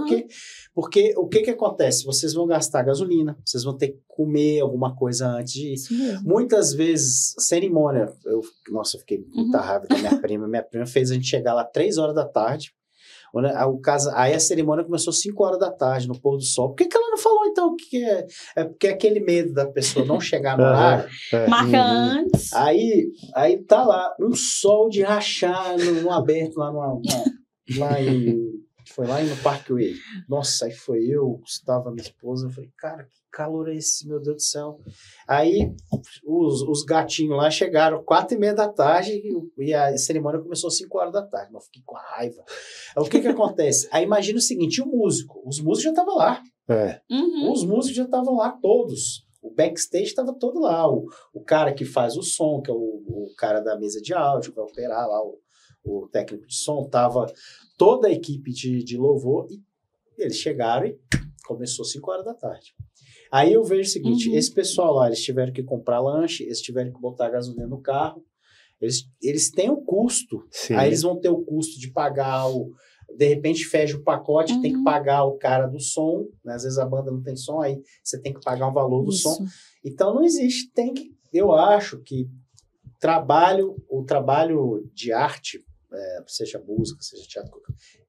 Porque o que acontece? Vocês vão gastar gasolina, vocês vão ter que comer alguma coisa antes de ir. Isso mesmo. Muitas vezes, cerimônia. Eu fiquei com muita raiva da minha prima. Minha prima fez a gente chegar lá 3 horas da tarde. Aí a cerimônia começou 5 horas da tarde, no pôr do sol. Por que ela não falou, então, que é? É porque é aquele medo da pessoa não chegar no horário. Marca antes. Aí tá lá, um sol de rachar no aberto, lá em foi lá no Parkway. Nossa, aí foi eu, Gustavo, minha esposa. Eu falei, cara, que calor é esse, meu Deus do céu. Aí os gatinhos lá chegaram 4h30 da tarde e a cerimônia começou às 5 horas da tarde. Mas eu fiquei com a raiva. Aí o que acontece? Aí imagina o seguinte, o músico. Os músicos já estavam lá. Os músicos já estavam lá, todos. O backstage estava todo lá. O cara que faz o som, que é o cara da mesa de áudio, que vai operar lá, o técnico de som, tava toda a equipe de louvor e eles chegaram e começou às 5 horas da tarde. Aí eu vejo o seguinte, esse pessoal lá, eles tiveram que comprar lanche, eles tiveram que botar gasolina no carro, eles têm um custo, Sim. Aí eles vão ter o custo de pagar de repente fecha o pacote, tem que pagar o cara do som, né? Às vezes a banda não tem som, aí você tem que pagar um valor do som. Então não existe, eu acho que o trabalho de arte, seja música, seja teatro,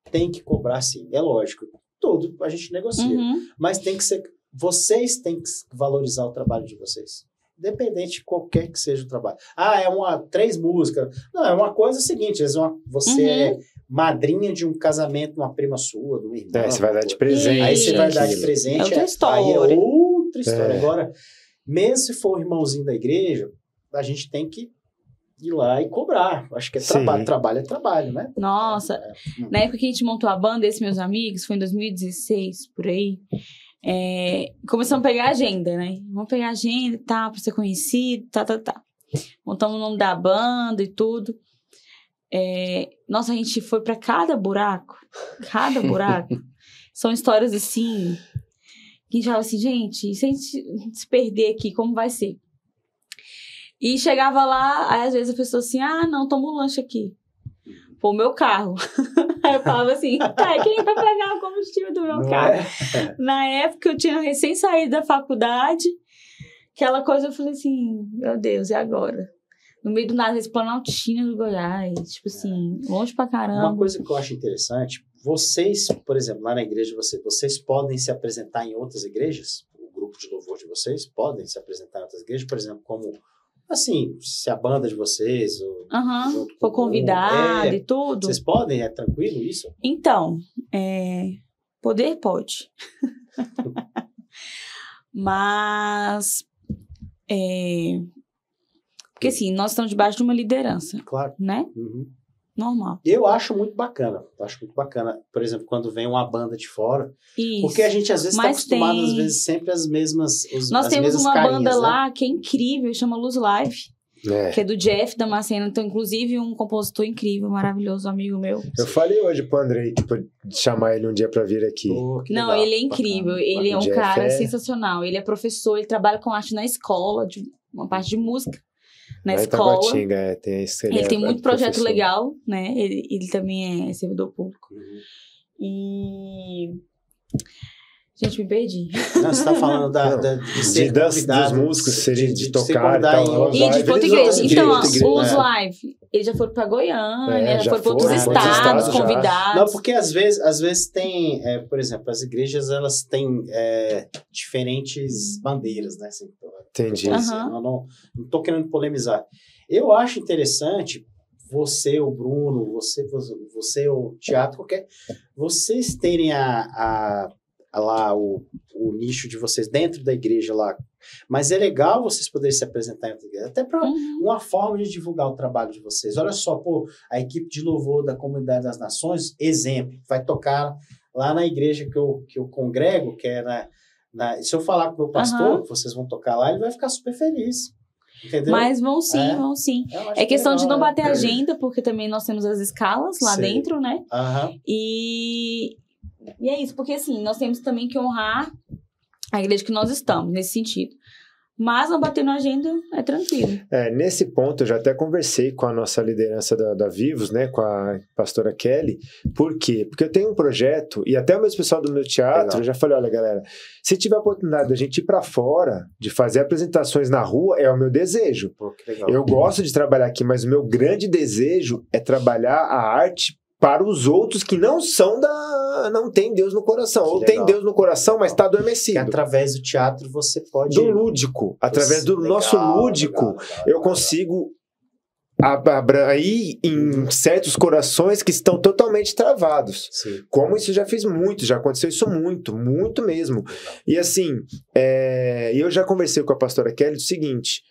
tem que cobrar sim, é lógico, tudo a gente negocia, mas tem que ser, vocês têm que valorizar o trabalho de vocês. Independente de qualquer que seja o trabalho. É 3 músicas. Não, é uma coisa seguinte, você é madrinha de um casamento, uma prima sua, de uma irmã. Você vai dar de presente. Aí você vai dar de presente. É outra história. Aí é outra história. Agora, mesmo se for o irmãozinho da igreja, a gente tem que ir lá e cobrar. Acho que é trabalho. Trabalho é trabalho, né? Nossa, na época que a gente montou a banda, esses meus amigos, foi em 2016, por aí, começamos a pegar agenda, né? Vamos pegar agenda e tal, pra ser conhecido, tá. Montamos o nome da banda e tudo. Nossa, a gente foi pra cada buraco. São histórias assim, que a gente falava assim, gente, se a gente se perder aqui, como vai ser? E chegava lá, aí às vezes a pessoa assim, não, toma um lanche aqui. Pô, o meu carro. Aí eu falava assim, quem vai pagar o combustível do meu carro? Na época eu tinha recém saído da faculdade, aquela coisa, eu falei assim, meu Deus, e agora? No meio do nada, esse Planaltina do Goiás, tipo assim, longe pra caramba. Uma coisa que eu acho interessante, vocês, por exemplo, lá na igreja, vocês podem se apresentar em outras igrejas? O grupo de louvor de vocês podem se apresentar em outras igrejas, por exemplo, como, assim, se a banda de vocês... for convidado e tudo. Vocês podem? É tranquilo isso? Então, poder pode. Mas... Porque assim, nós estamos debaixo de uma liderança. Claro. Né? Normal. Eu acho muito bacana. Por exemplo, quando vem uma banda de fora. Isso. Porque a gente às vezes está acostumado, às vezes, sempre as mesmas Nós temos uma banda, né? lá que é incrível, chama Luz Live. Que é do Jeff Damasceno. Então, inclusive, um compositor incrível, maravilhoso, amigo meu. Eu falei hoje pro Andrei, de chamar ele um dia pra vir aqui. Não, legal, ele é incrível. bacana. Ele é um cara sensacional. Ele é professor, ele trabalha com arte na escola, uma parte de música. Na escola. Taguatinga, ele tem muito projeto legal, né? Ele também é servidor público. E... Gente, me perdi. Não, você tá falando de ser dos músicos, de tocar e tal. E de outra igreja. Então, os live, eles já foram pra Goiânia, já foram pra outros estados convidados. Não, porque às vezes tem, por exemplo, as igrejas, elas têm diferentes bandeiras, né? Assim, entendi. Não tô querendo polemizar. Eu acho interessante você, o Bruno, você, o Teatro, vocês terem lá o nicho de vocês dentro da igreja lá. Mas é legal vocês poderem se apresentar em outra igreja, até para uma forma de divulgar o trabalho de vocês. Olha só, a equipe de louvor da Comunidade das Nações, exemplo, vai tocar lá na igreja que eu congrego, que é se eu falar com o meu pastor, que vocês vão tocar lá, ele vai ficar super feliz. Entendeu? Mas vão sim. É questão de não bater agenda, porque também nós temos as escalas lá dentro, né? E é isso, porque assim, nós temos também que honrar a igreja que nós estamos, nesse sentido. Mas não bater na agenda é tranquilo. Nesse ponto, eu já até conversei com a nossa liderança da Vivos, né, com a pastora Kelly. Por quê? Porque eu tenho um projeto, e até o mesmo pessoal do meu teatro, eu já falei, olha, galera, se tiver a oportunidade da gente ir pra fora, de fazer apresentações na rua, é o meu desejo. Que legal. Eu gosto de trabalhar aqui, mas o meu grande desejo é trabalhar a arte para os outros que não tem Deus no coração. Ou tem Deus no coração, mas está adormecido. Que através do teatro você pode... Do lúdico. Através do nosso lúdico, eu consigo aí em certos corações que estão totalmente travados. Sim. Como isso já fiz muito, já aconteceu isso muito mesmo. E assim, eu já conversei com a pastora Kelly do seguinte: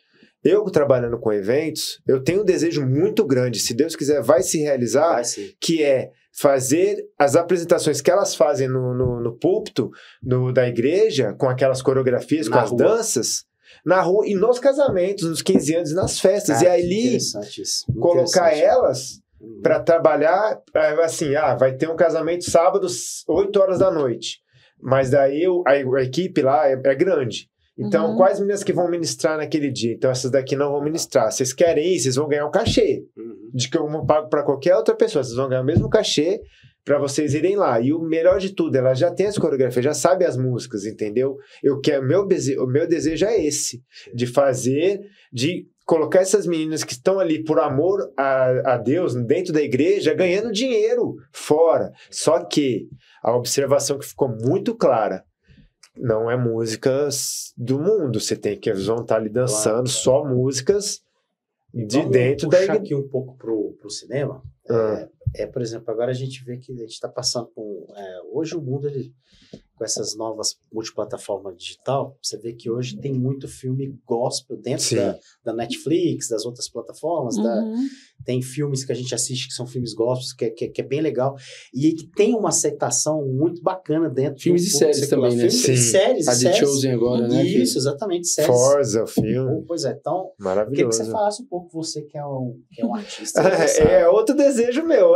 eu trabalhando com eventos, eu tenho um desejo muito grande, se Deus quiser vai se realizar, que é fazer as apresentações que elas fazem no púlpito da igreja, com aquelas coreografias, com as danças, na rua e nos casamentos, nos 15 anos e nas festas. E ali, colocar elas para trabalhar, assim, vai ter um casamento sábado, 8 horas da noite. Mas daí a equipe lá é grande. Então, quais meninas que vão ministrar naquele dia? Então, essas daqui não vão ministrar. Vocês querem ir, vocês vão ganhar um cachê. De que eu não pago para qualquer outra pessoa. Vocês vão ganhar o mesmo cachê para vocês irem lá. E o melhor de tudo, ela já tem as coreografias, já sabe as músicas, entendeu? O meu desejo é esse. De colocar essas meninas que estão ali por amor a Deus, dentro da igreja, ganhando dinheiro fora. Só que a observação que ficou muito clara: não é músicas do mundo, você tem que vão estar ali dançando, só músicas de dentro da igreja. Aqui um pouco pro cinema, por exemplo, agora a gente vê que a gente está passando com... hoje o mundo, com essas novas multiplataformas digital, você vê que hoje tem muito filme gospel dentro da Netflix, das outras plataformas, tem filmes que a gente assiste que são filmes gospels, que é bem legal, e que tem uma aceitação muito bacana dentro. Filmes e séries também, né? Séries. A The Chosen agora, né? Isso, exatamente, séries. Forza, o filme. Pois é, então, maravilhoso. Queria que você falasse um pouco, você que é um artista. Outro desejo meu,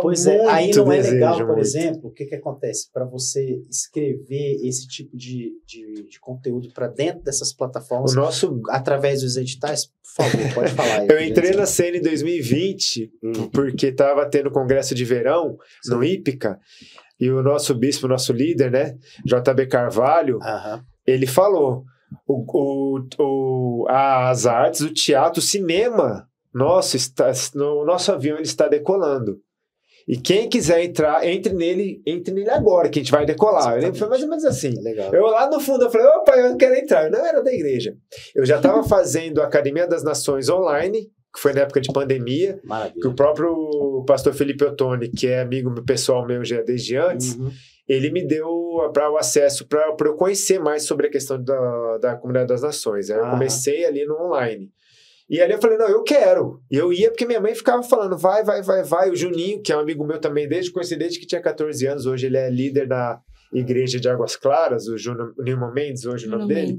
pois é, aí não é legal, por exemplo, o que acontece? Para você escrever esse tipo de conteúdo para dentro dessas plataformas, através dos editais, por favor, pode falar aí. Eu entrei na cena em 2020, porque estava tendo congresso de verão no Ípica, e o nosso bispo, nosso líder, né, JB Carvalho, ele falou: as artes, o teatro, o cinema, no nosso avião ele está decolando. E quem quiser entrar, entre nele agora, que a gente vai decolar. Foi mais ou menos assim. Legal. Eu lá no fundo, eu falei: opa, eu quero entrar. Eu não era da igreja. Eu já estava fazendo a Academia das Nações online, que foi na época de pandemia. Maravilha. Que o próprio pastor Felipe Ottoni, que é amigo pessoal meu já desde antes, ele me deu o acesso para eu conhecer mais sobre a questão da Comunidade das Nações. Aí eu comecei ali no online. E ali eu falei: não, eu quero. E eu ia porque minha mãe ficava falando: vai. O Juninho, que é um amigo meu também, conheci desde que tinha 14 anos. Hoje ele é líder da igreja de Águas Claras, o Nilman Mendes, hoje o nome dele.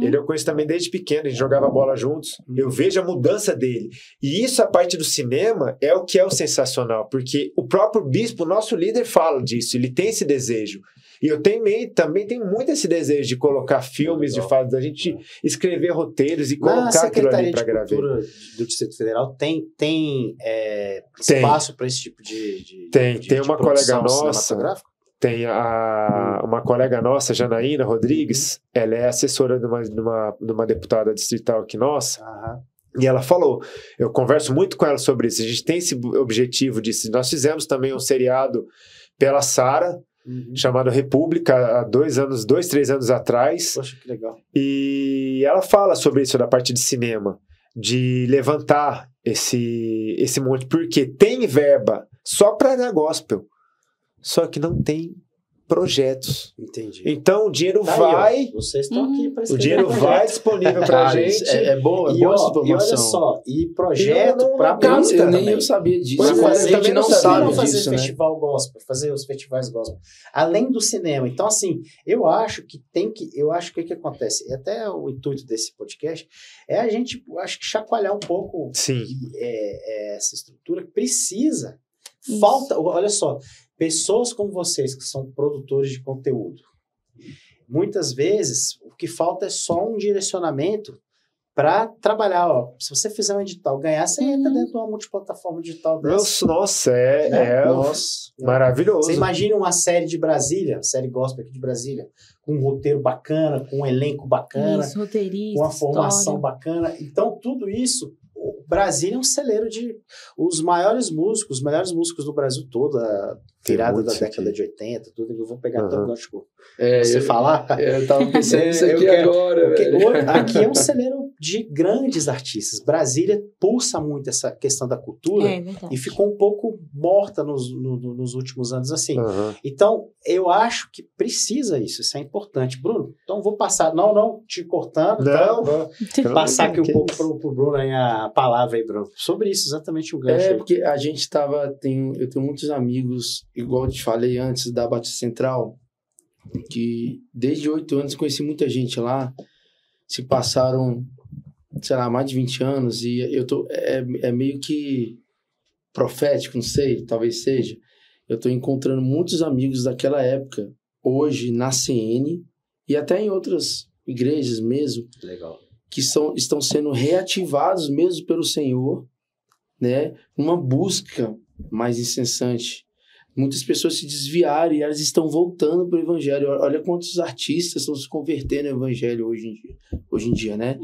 Ele eu conheço também desde pequeno, a gente jogava bola juntos. Eu vejo a mudança dele. E isso, a parte do cinema, é o que é o sensacional, porque o próprio bispo, o nosso líder, fala disso, ele tem esse desejo. E eu também tenho muito esse desejo de colocar filmes, da gente escrever roteiros e colocar aquilo ali para gravar. Na Secretaria de Cultura do Distrito Federal tem espaço para esse tipo de Tem uma colega nossa. Tem uma colega nossa, Janaína Rodrigues, ela é assessora de uma deputada distrital aqui nossa, e ela falou, eu converso muito com ela sobre isso, a gente tem esse objetivo disso. Nós fizemos também um seriado pela Sara, chamado República, há 3 anos atrás. Poxa, que legal. E ela fala sobre isso da parte de cinema, de levantar esse monte, porque tem verba só para gospel, só que não tem projetos. Entendi. Então o dinheiro vai. Aí, vocês estão aqui para o dinheiro vai disponível pra gente. É bom essa informação. E olha só, e projeto para música. Eu sabia disso. Mas a gente não sabe fazer disso, festival gospel, fazer os festivais gospel, além do cinema. Então, assim, eu acho que o que acontece? E até o intuito desse podcast é a gente, acho que chacoalhar um pouco essa estrutura que precisa. Falta, olha só, pessoas como vocês que são produtores de conteúdo, muitas vezes o que falta é só um direcionamento para trabalhar. Se você fizer um edital, ganhar, você entra dentro de uma multiplataforma digital dessa. Nossa, maravilhoso. Você imagina uma série de Brasília, série gospel aqui de Brasília, com um roteiro bacana, com um elenco bacana, com uma formação bacana. Então, tudo isso, o Brasília é um celeiro de os melhores músicos do Brasil todo, a virada da década de 80, tudo que eu vou pegar todo gancho. Você falar? Eu tava pensando nisso aqui agora. Aqui é um celeiro de grandes artistas. Brasília pulsa muito essa questão da cultura e ficou um pouco morta nos últimos anos assim. Então, eu acho que precisa isso é importante. Bruno, então vou passar, não te cortando, vou passar aqui um pouco pro Bruno aí a palavra aí, Bruno, sobre isso, exatamente o gancho. Porque a gente eu tenho muitos amigos, igual eu te falei antes, da Batista Central, que desde 8 anos eu conheci muita gente lá, se passaram, sei lá, mais de 20 anos, e é meio que profético, não sei, talvez seja. Eu tô encontrando muitos amigos daquela época, hoje na CN, e até em outras igrejas mesmo, legal, que estão sendo reativados mesmo pelo Senhor, né? Uma busca mais incessante. Muitas pessoas se desviaram e elas estão voltando para o Evangelho. Olha quantos artistas estão se convertendo ao Evangelho hoje em dia, né?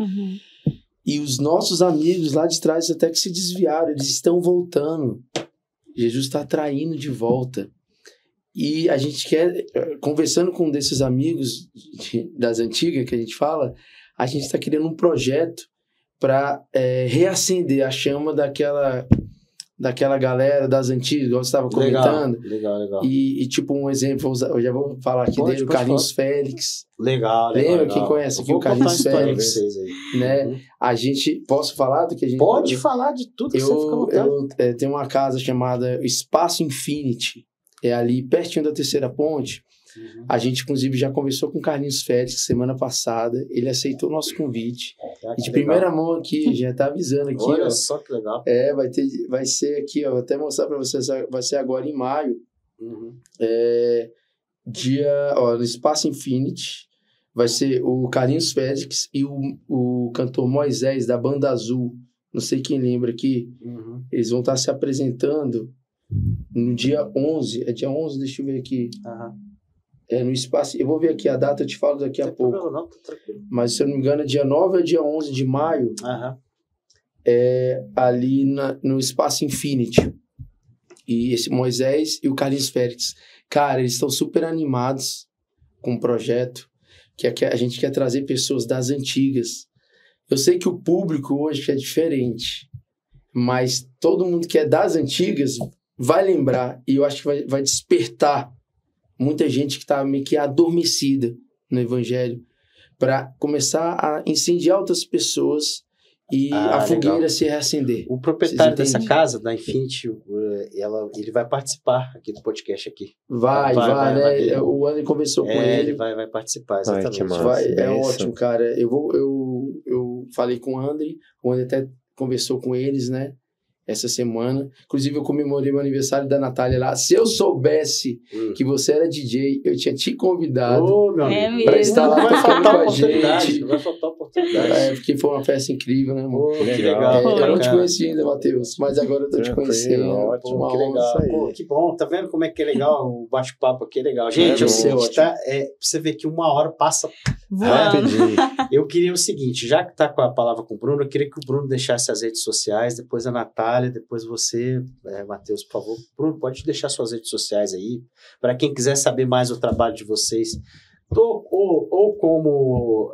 E os nossos amigos lá de trás até que se desviaram, eles estão voltando. Jesus está atraindo de volta. E a gente quer, conversando com um desses amigos das antigas que a gente fala, a gente está criando um projeto para reacender a chama daquela galera das antigas, igual você estava comentando. Legal. E tipo um exemplo, eu já vou falar aqui dele, o Carlinhos Félix. Legal. Lembra quem conhece aqui o Carlinhos Félix? Né? A gente, posso falar do que a gente... Pode falar de tudo que você fica contando. Eu tenho uma casa chamada Espaço Infinity, é ali pertinho da Terceira Ponte. A gente, inclusive, já conversou com o Carlinhos Félix semana passada. Ele aceitou o nosso convite. E de primeira mão aqui, já tá avisando aqui. Olha só que legal. Vai ser aqui, ó. Vou até mostrar para vocês. Vai ser agora em maio. No Espaço Infinity. Vai ser o Carlinhos Félix e o cantor Moisés, da Banda Azul. Não sei quem lembra aqui. Eles vão estar se apresentando no dia 11. É dia 11? Deixa eu ver aqui. No espaço, eu vou ver aqui a data, eu te falo daqui a pouco. Não, tá tranquilo. Mas se eu não me engano, é dia 9 ou dia 11 de maio. Ali no Espaço Infinity. E esse Moisés e o Carlinhos Félix. Cara, eles estão super animados com o projeto, que a gente quer trazer pessoas das antigas. Eu sei que o público hoje é diferente, mas todo mundo que é das antigas vai lembrar, e eu acho que vai despertar muita gente que está meio que adormecida no Evangelho, para começar a incendiar outras pessoas e a fogueira se reacender. O proprietário dessa casa, da Infinity, ele vai participar aqui do podcast aqui. Vai, né? O André conversou com ele. Ele vai participar, exatamente. É ótimo, cara. Eu falei com o André até conversou com eles, né? Essa semana. Inclusive, eu comemorei meu aniversário da Natália lá. Se eu soubesse que você era DJ, eu tinha te convidado para estar lá tocando com a gente. Vai faltar oportunidade. Porque foi uma festa incrível, né, amor? Que legal. Eu não te conhecia ainda, Matheus, mas agora eu tô te conhecendo. Ótimo, que legal. Que bom. Tá vendo como é que é legal o bate-papo aqui? É legal. Gente, o seguinte, tá? Você vê que 1 hora passa rapidinho. Eu queria o seguinte, já que tá com a palavra com o Bruno, eu queria que o Bruno deixasse as redes sociais, depois a Natália, depois você, Matheus, por favor. Bruno, pode deixar suas redes sociais aí, para quem quiser saber mais do trabalho de vocês, ou como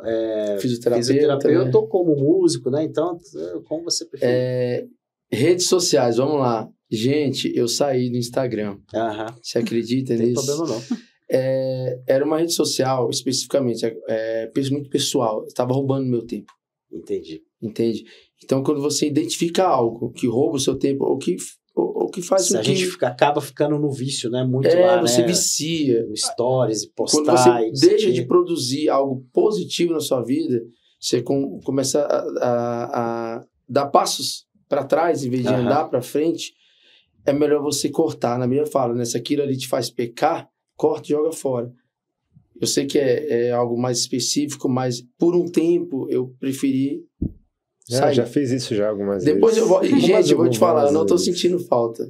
fisioterapeuta, ou como músico, né? Então, como você prefere. Redes sociais, vamos lá. Gente, eu saí do Instagram. Você acredita nisso? Não tem problema, não. Era uma rede social, especificamente, muito pessoal. Estava roubando meu tempo. Entende? Então, quando você identifica algo que rouba o seu tempo, ou que faz a gente acaba ficando no vício, né? Muito lá, você né? vicia. No stories e postar. Quando você deixa de produzir algo positivo na sua vida, você começa a dar passos para trás, em vez de andar para frente, é melhor você cortar. Na minha fala, né? Se aquilo ali te faz pecar, corta e joga fora. Eu sei que é algo mais específico, mas por um tempo eu preferi sair. Já fiz isso já algumas vezes. Depois eu vou... Gente, eu vou te falar, eu não estou sentindo falta.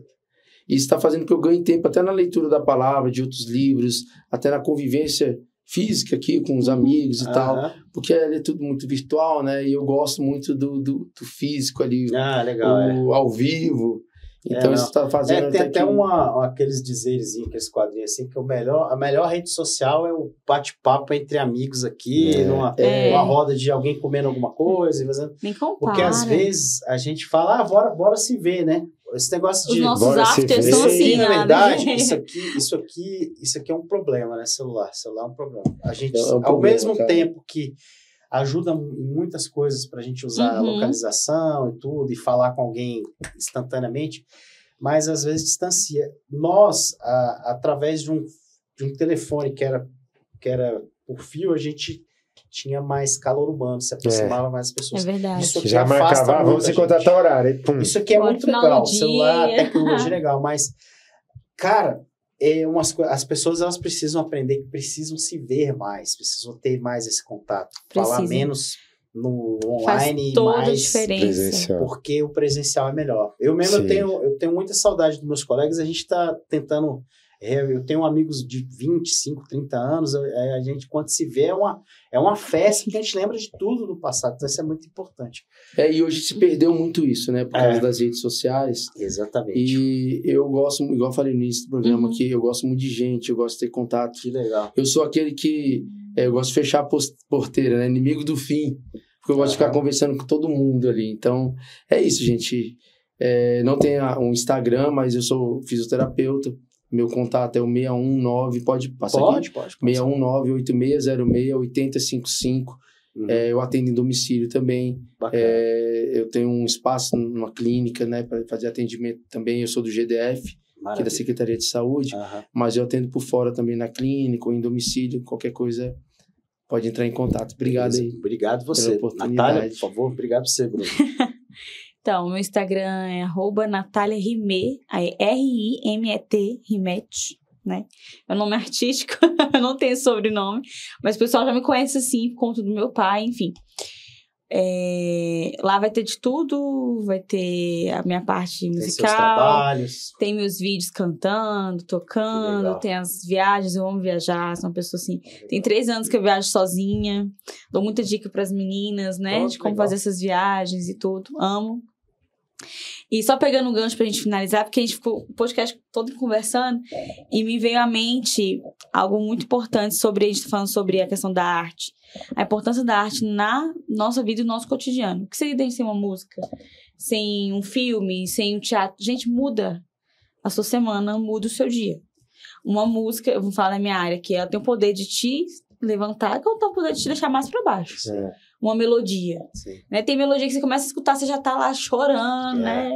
Isso está fazendo que eu ganhe tempo até na leitura da palavra, de outros livros, até na convivência física aqui com os amigos e tal. Porque é tudo muito virtual, né? E eu gosto muito do físico ali. Legal, ao vivo. Então isso está fazendo... tem até aqueles dizeres, aqueles quadrinhos assim, que a melhor rede social é o bate-papo entre amigos aqui, numa roda de alguém comendo alguma coisa. Nem compara. Porque às vezes a gente fala, bora se ver, né? Esse negócio de... Os nossos afters são assim, na verdade, isso aqui é um problema, né? Celular é um problema. A gente, ao mesmo tempo que ajuda em muitas coisas para a gente usar a localização e tudo, e falar com alguém instantaneamente, mas às vezes distancia. Nós, através de um telefone que era por fio, a gente tinha mais calor humano, se aproximava mais das pessoas. É verdade. Isso aqui já marcava, vamos se encontrar tal horário. E pum. Isso aqui é muito legal, o celular, a tecnologia é legal, mas, cara... as pessoas elas precisam aprender que precisam se ver mais, precisam ter mais esse contato, falar menos no online e mais diferença. Porque o presencial é melhor. Eu mesmo eu tenho muita saudade dos meus colegas, a gente está tentando, eu tenho amigos de 25, 30 anos, a gente quando se vê é uma festa que a gente lembra de tudo do passado, então isso é muito importante. E hoje se perdeu muito isso, né, por causa das redes sociais. Exatamente. E eu gosto, igual eu falei no início do programa, que eu gosto muito de gente, eu gosto de ter contato. Que legal. Eu sou aquele que, eu gosto de fechar a porteira, né, inimigo do fim, porque eu gosto de ficar conversando com todo mundo ali. Então, é isso, gente. Não tenho um Instagram, mas eu sou fisioterapeuta. Meu contato é o 619, pode passar aqui? Pode. 619-8606-8055. Eu atendo em domicílio também. Eu tenho um espaço numa clínica, né, para fazer atendimento também. Eu sou do GDF, que é da Secretaria de Saúde, mas eu atendo por fora também na clínica ou em domicílio. Qualquer coisa pode entrar em contato. Obrigado aí. Obrigado você. Natália, por favor, obrigado você, Bruno. Então, meu Instagram é @NataliaRimet, aí R-I-M-E-T, Rimet, né? É um nome artístico, eu não tenho sobrenome, mas o pessoal já me conhece assim, por conta do meu pai, enfim. Lá vai ter de tudo, vai ter a minha parte musical, tem seus trabalhos, tem meus vídeos cantando, tocando, tem as viagens, eu amo viajar, sou uma pessoa assim, tem 3 anos que eu viajo sozinha, dou muita dica para as meninas, né, de como fazer essas viagens e tudo, amo. E só pegando um gancho pra gente finalizar, porque a gente ficou o podcast todo conversando e me veio à mente algo muito importante sobre, a gente falando sobre a questão da arte. A importância da arte na nossa vida e no nosso cotidiano. O que seria sem uma música, sem um filme, sem um teatro? Gente, muda a sua semana, muda o seu dia. Uma música, eu vou falar na minha área, que ela tem o poder de te levantar, que ela tem o poder de te deixar mais pra baixo. Uma melodia. Né? Tem melodia que você começa a escutar, você já tá lá chorando, né?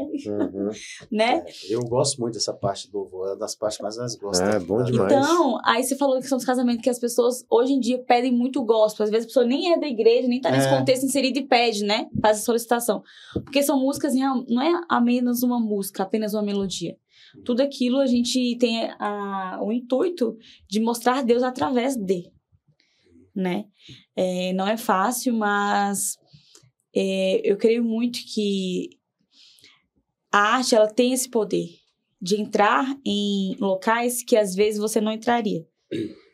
Né? Eu gosto muito dessa parte do louvor, é uma das partes mais gosto. É bom demais. Então, aí você falou que são os casamentos que as pessoas, hoje em dia, pedem muito gospel. Às vezes a pessoa nem é da igreja, nem tá nesse contexto inserido e pede, né? Faz a solicitação. Porque são músicas, não é apenas uma música, apenas uma melodia. Tudo aquilo a gente tem o intuito de mostrar Deus através de. Né? Não é fácil, mas eu creio muito que a arte ela tem esse poder de entrar em locais que às vezes você não entraria.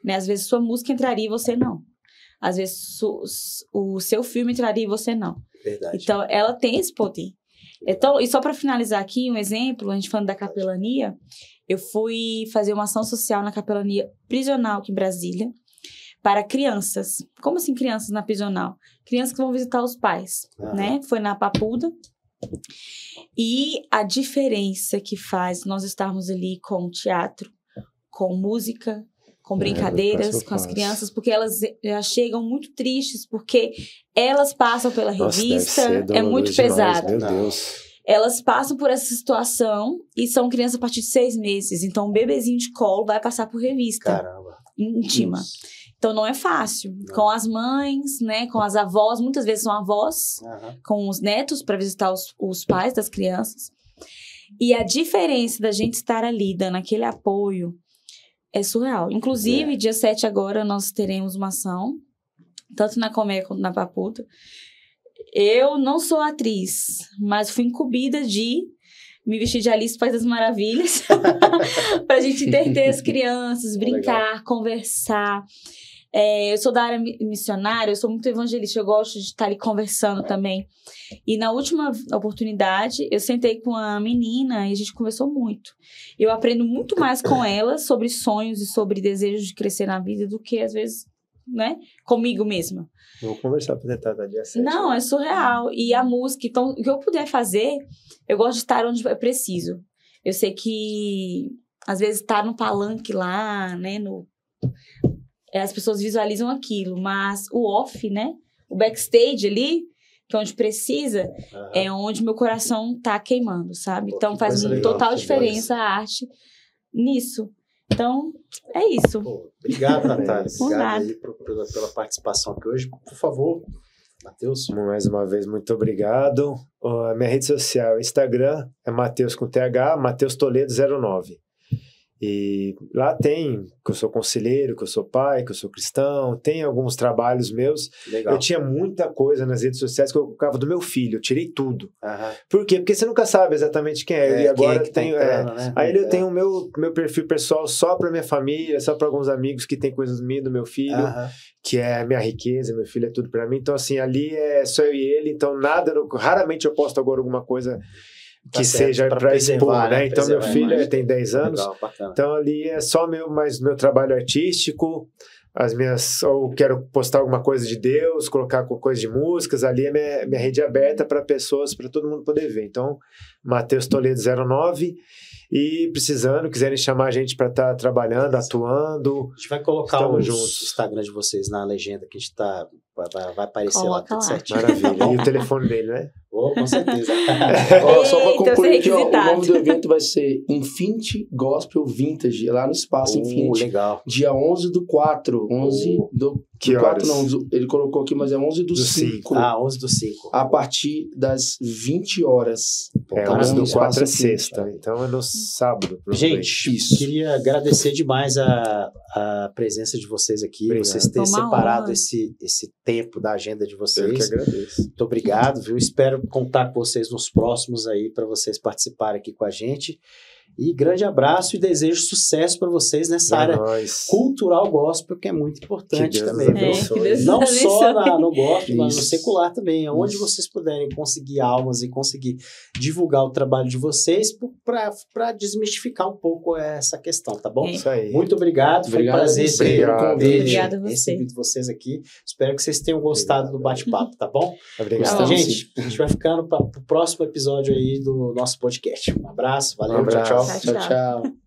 Né? Às vezes sua música entraria e você não. Às vezes o seu filme entraria e você não. Verdade. Então ela tem esse poder. Então, e só para finalizar aqui, um exemplo, a gente falando da capelania, eu fui fazer uma ação social na capelania prisional aqui em Brasília, para crianças. Como assim crianças na prisional? Crianças que vão visitar os pais, né? Foi na Papuda. E a diferença que faz nós estarmos ali com teatro, com música, com brincadeiras, com as crianças, porque elas já chegam muito tristes, porque elas passam pela revista, é muito pesado. Meu Deus. Elas passam por essa situação e são crianças a partir de 6 meses. Então, um bebezinho de colo vai passar por revista íntima. Então, não é fácil. Não. Com as mães, né? Com as avós. Muitas vezes são avós. Com os netos para visitar os pais das crianças. E a diferença da gente estar ali, dando aquele apoio, é surreal. Inclusive, dia 7 agora, nós teremos uma ação. Tanto na Colmeia quanto na Papuda. Eu não sou atriz, mas fui incumbida de me vestir de Alice País das Maravilhas. Pra gente entreter as crianças, brincar, conversar. Eu sou da área missionária, eu sou muito evangelista, eu gosto de estar ali conversando também. E na última oportunidade, eu sentei com a menina e a gente conversou muito. Eu aprendo muito mais com ela sobre sonhos e sobre desejos de crescer na vida do que, às vezes, né, comigo mesma. Vou conversar para tentar dar dia 7. Não, é surreal. E a música, então, o que eu puder fazer, eu gosto de estar onde é preciso. Eu sei que, às vezes, estar no palanque lá, né, as pessoas visualizam aquilo, mas o off, né, o backstage ali, que é onde precisa, é onde meu coração tá queimando, sabe? Pô, então, faz total diferença a arte nisso. Então, é isso. Pô, obrigado, Natália. Obrigado aí pela participação aqui hoje. Por favor, Matheus. Mais uma vez, muito obrigado. A minha rede social, Instagram, é Matheus com TH, Matheus Toledo 09. E lá tem que eu sou conselheiro, que eu sou pai, que eu sou cristão, tem alguns trabalhos meus. Legal. Eu tinha muita coisa nas redes sociais que eu colocava do meu filho, eu tirei tudo. Por quê? Porque você nunca sabe exatamente quem é. E agora que tenho. Né? Aí eu tenho o meu perfil pessoal só para minha família, só para alguns amigos que tem coisas minhas do meu filho, que é a minha riqueza, meu filho é tudo para mim. Então, assim, ali é só eu e ele, então raramente eu posto agora alguma coisa que seja para expor, né? Então, meu filho tem 10 anos. Legal, então, ali é só meu trabalho artístico, ou quero postar alguma coisa de Deus, colocar coisa de músicas, ali é minha rede aberta para pessoas, para todo mundo poder ver. Então, Matheus Toledo 09. E quiserem chamar a gente para estar trabalhando, atuando. A gente vai colocar o Instagram de vocês na legenda que a gente vai aparecer lá, tudo certinho. Maravilha. E o telefone dele, né? Com certeza. Só para concluir aqui, o nome do evento vai ser Infinity Gospel Vintage, lá no Espaço Infinity. Legal. Dia 11/4. 11 do... Que horas? 4 não, ele colocou aqui, mas é 11/5. 11/5. A partir das 20 horas. 11/4 é sexta, então é no sábado. Gente, queria agradecer demais a presença de vocês aqui, vocês terem separado esse tempo da agenda de vocês. Eu que agradeço. Muito obrigado, viu? Espero contar com vocês nos próximos aí, para vocês participarem aqui com a gente. E grande abraço e desejo sucesso para vocês nessa área cultural gospel, que é muito importante também. Não só no gospel, mas no secular também. Onde vocês puderem conseguir almas e conseguir divulgar o trabalho de vocês para desmistificar um pouco essa questão, tá bom? Isso aí. Muito obrigado. Foi um prazer ter recebido vocês aqui. Espero que vocês tenham gostado do bate-papo, tá bom? Obrigado. Gente, a gente vai ficando para o próximo episódio aí do nosso podcast. Um abraço, valeu, tchau. Tchau.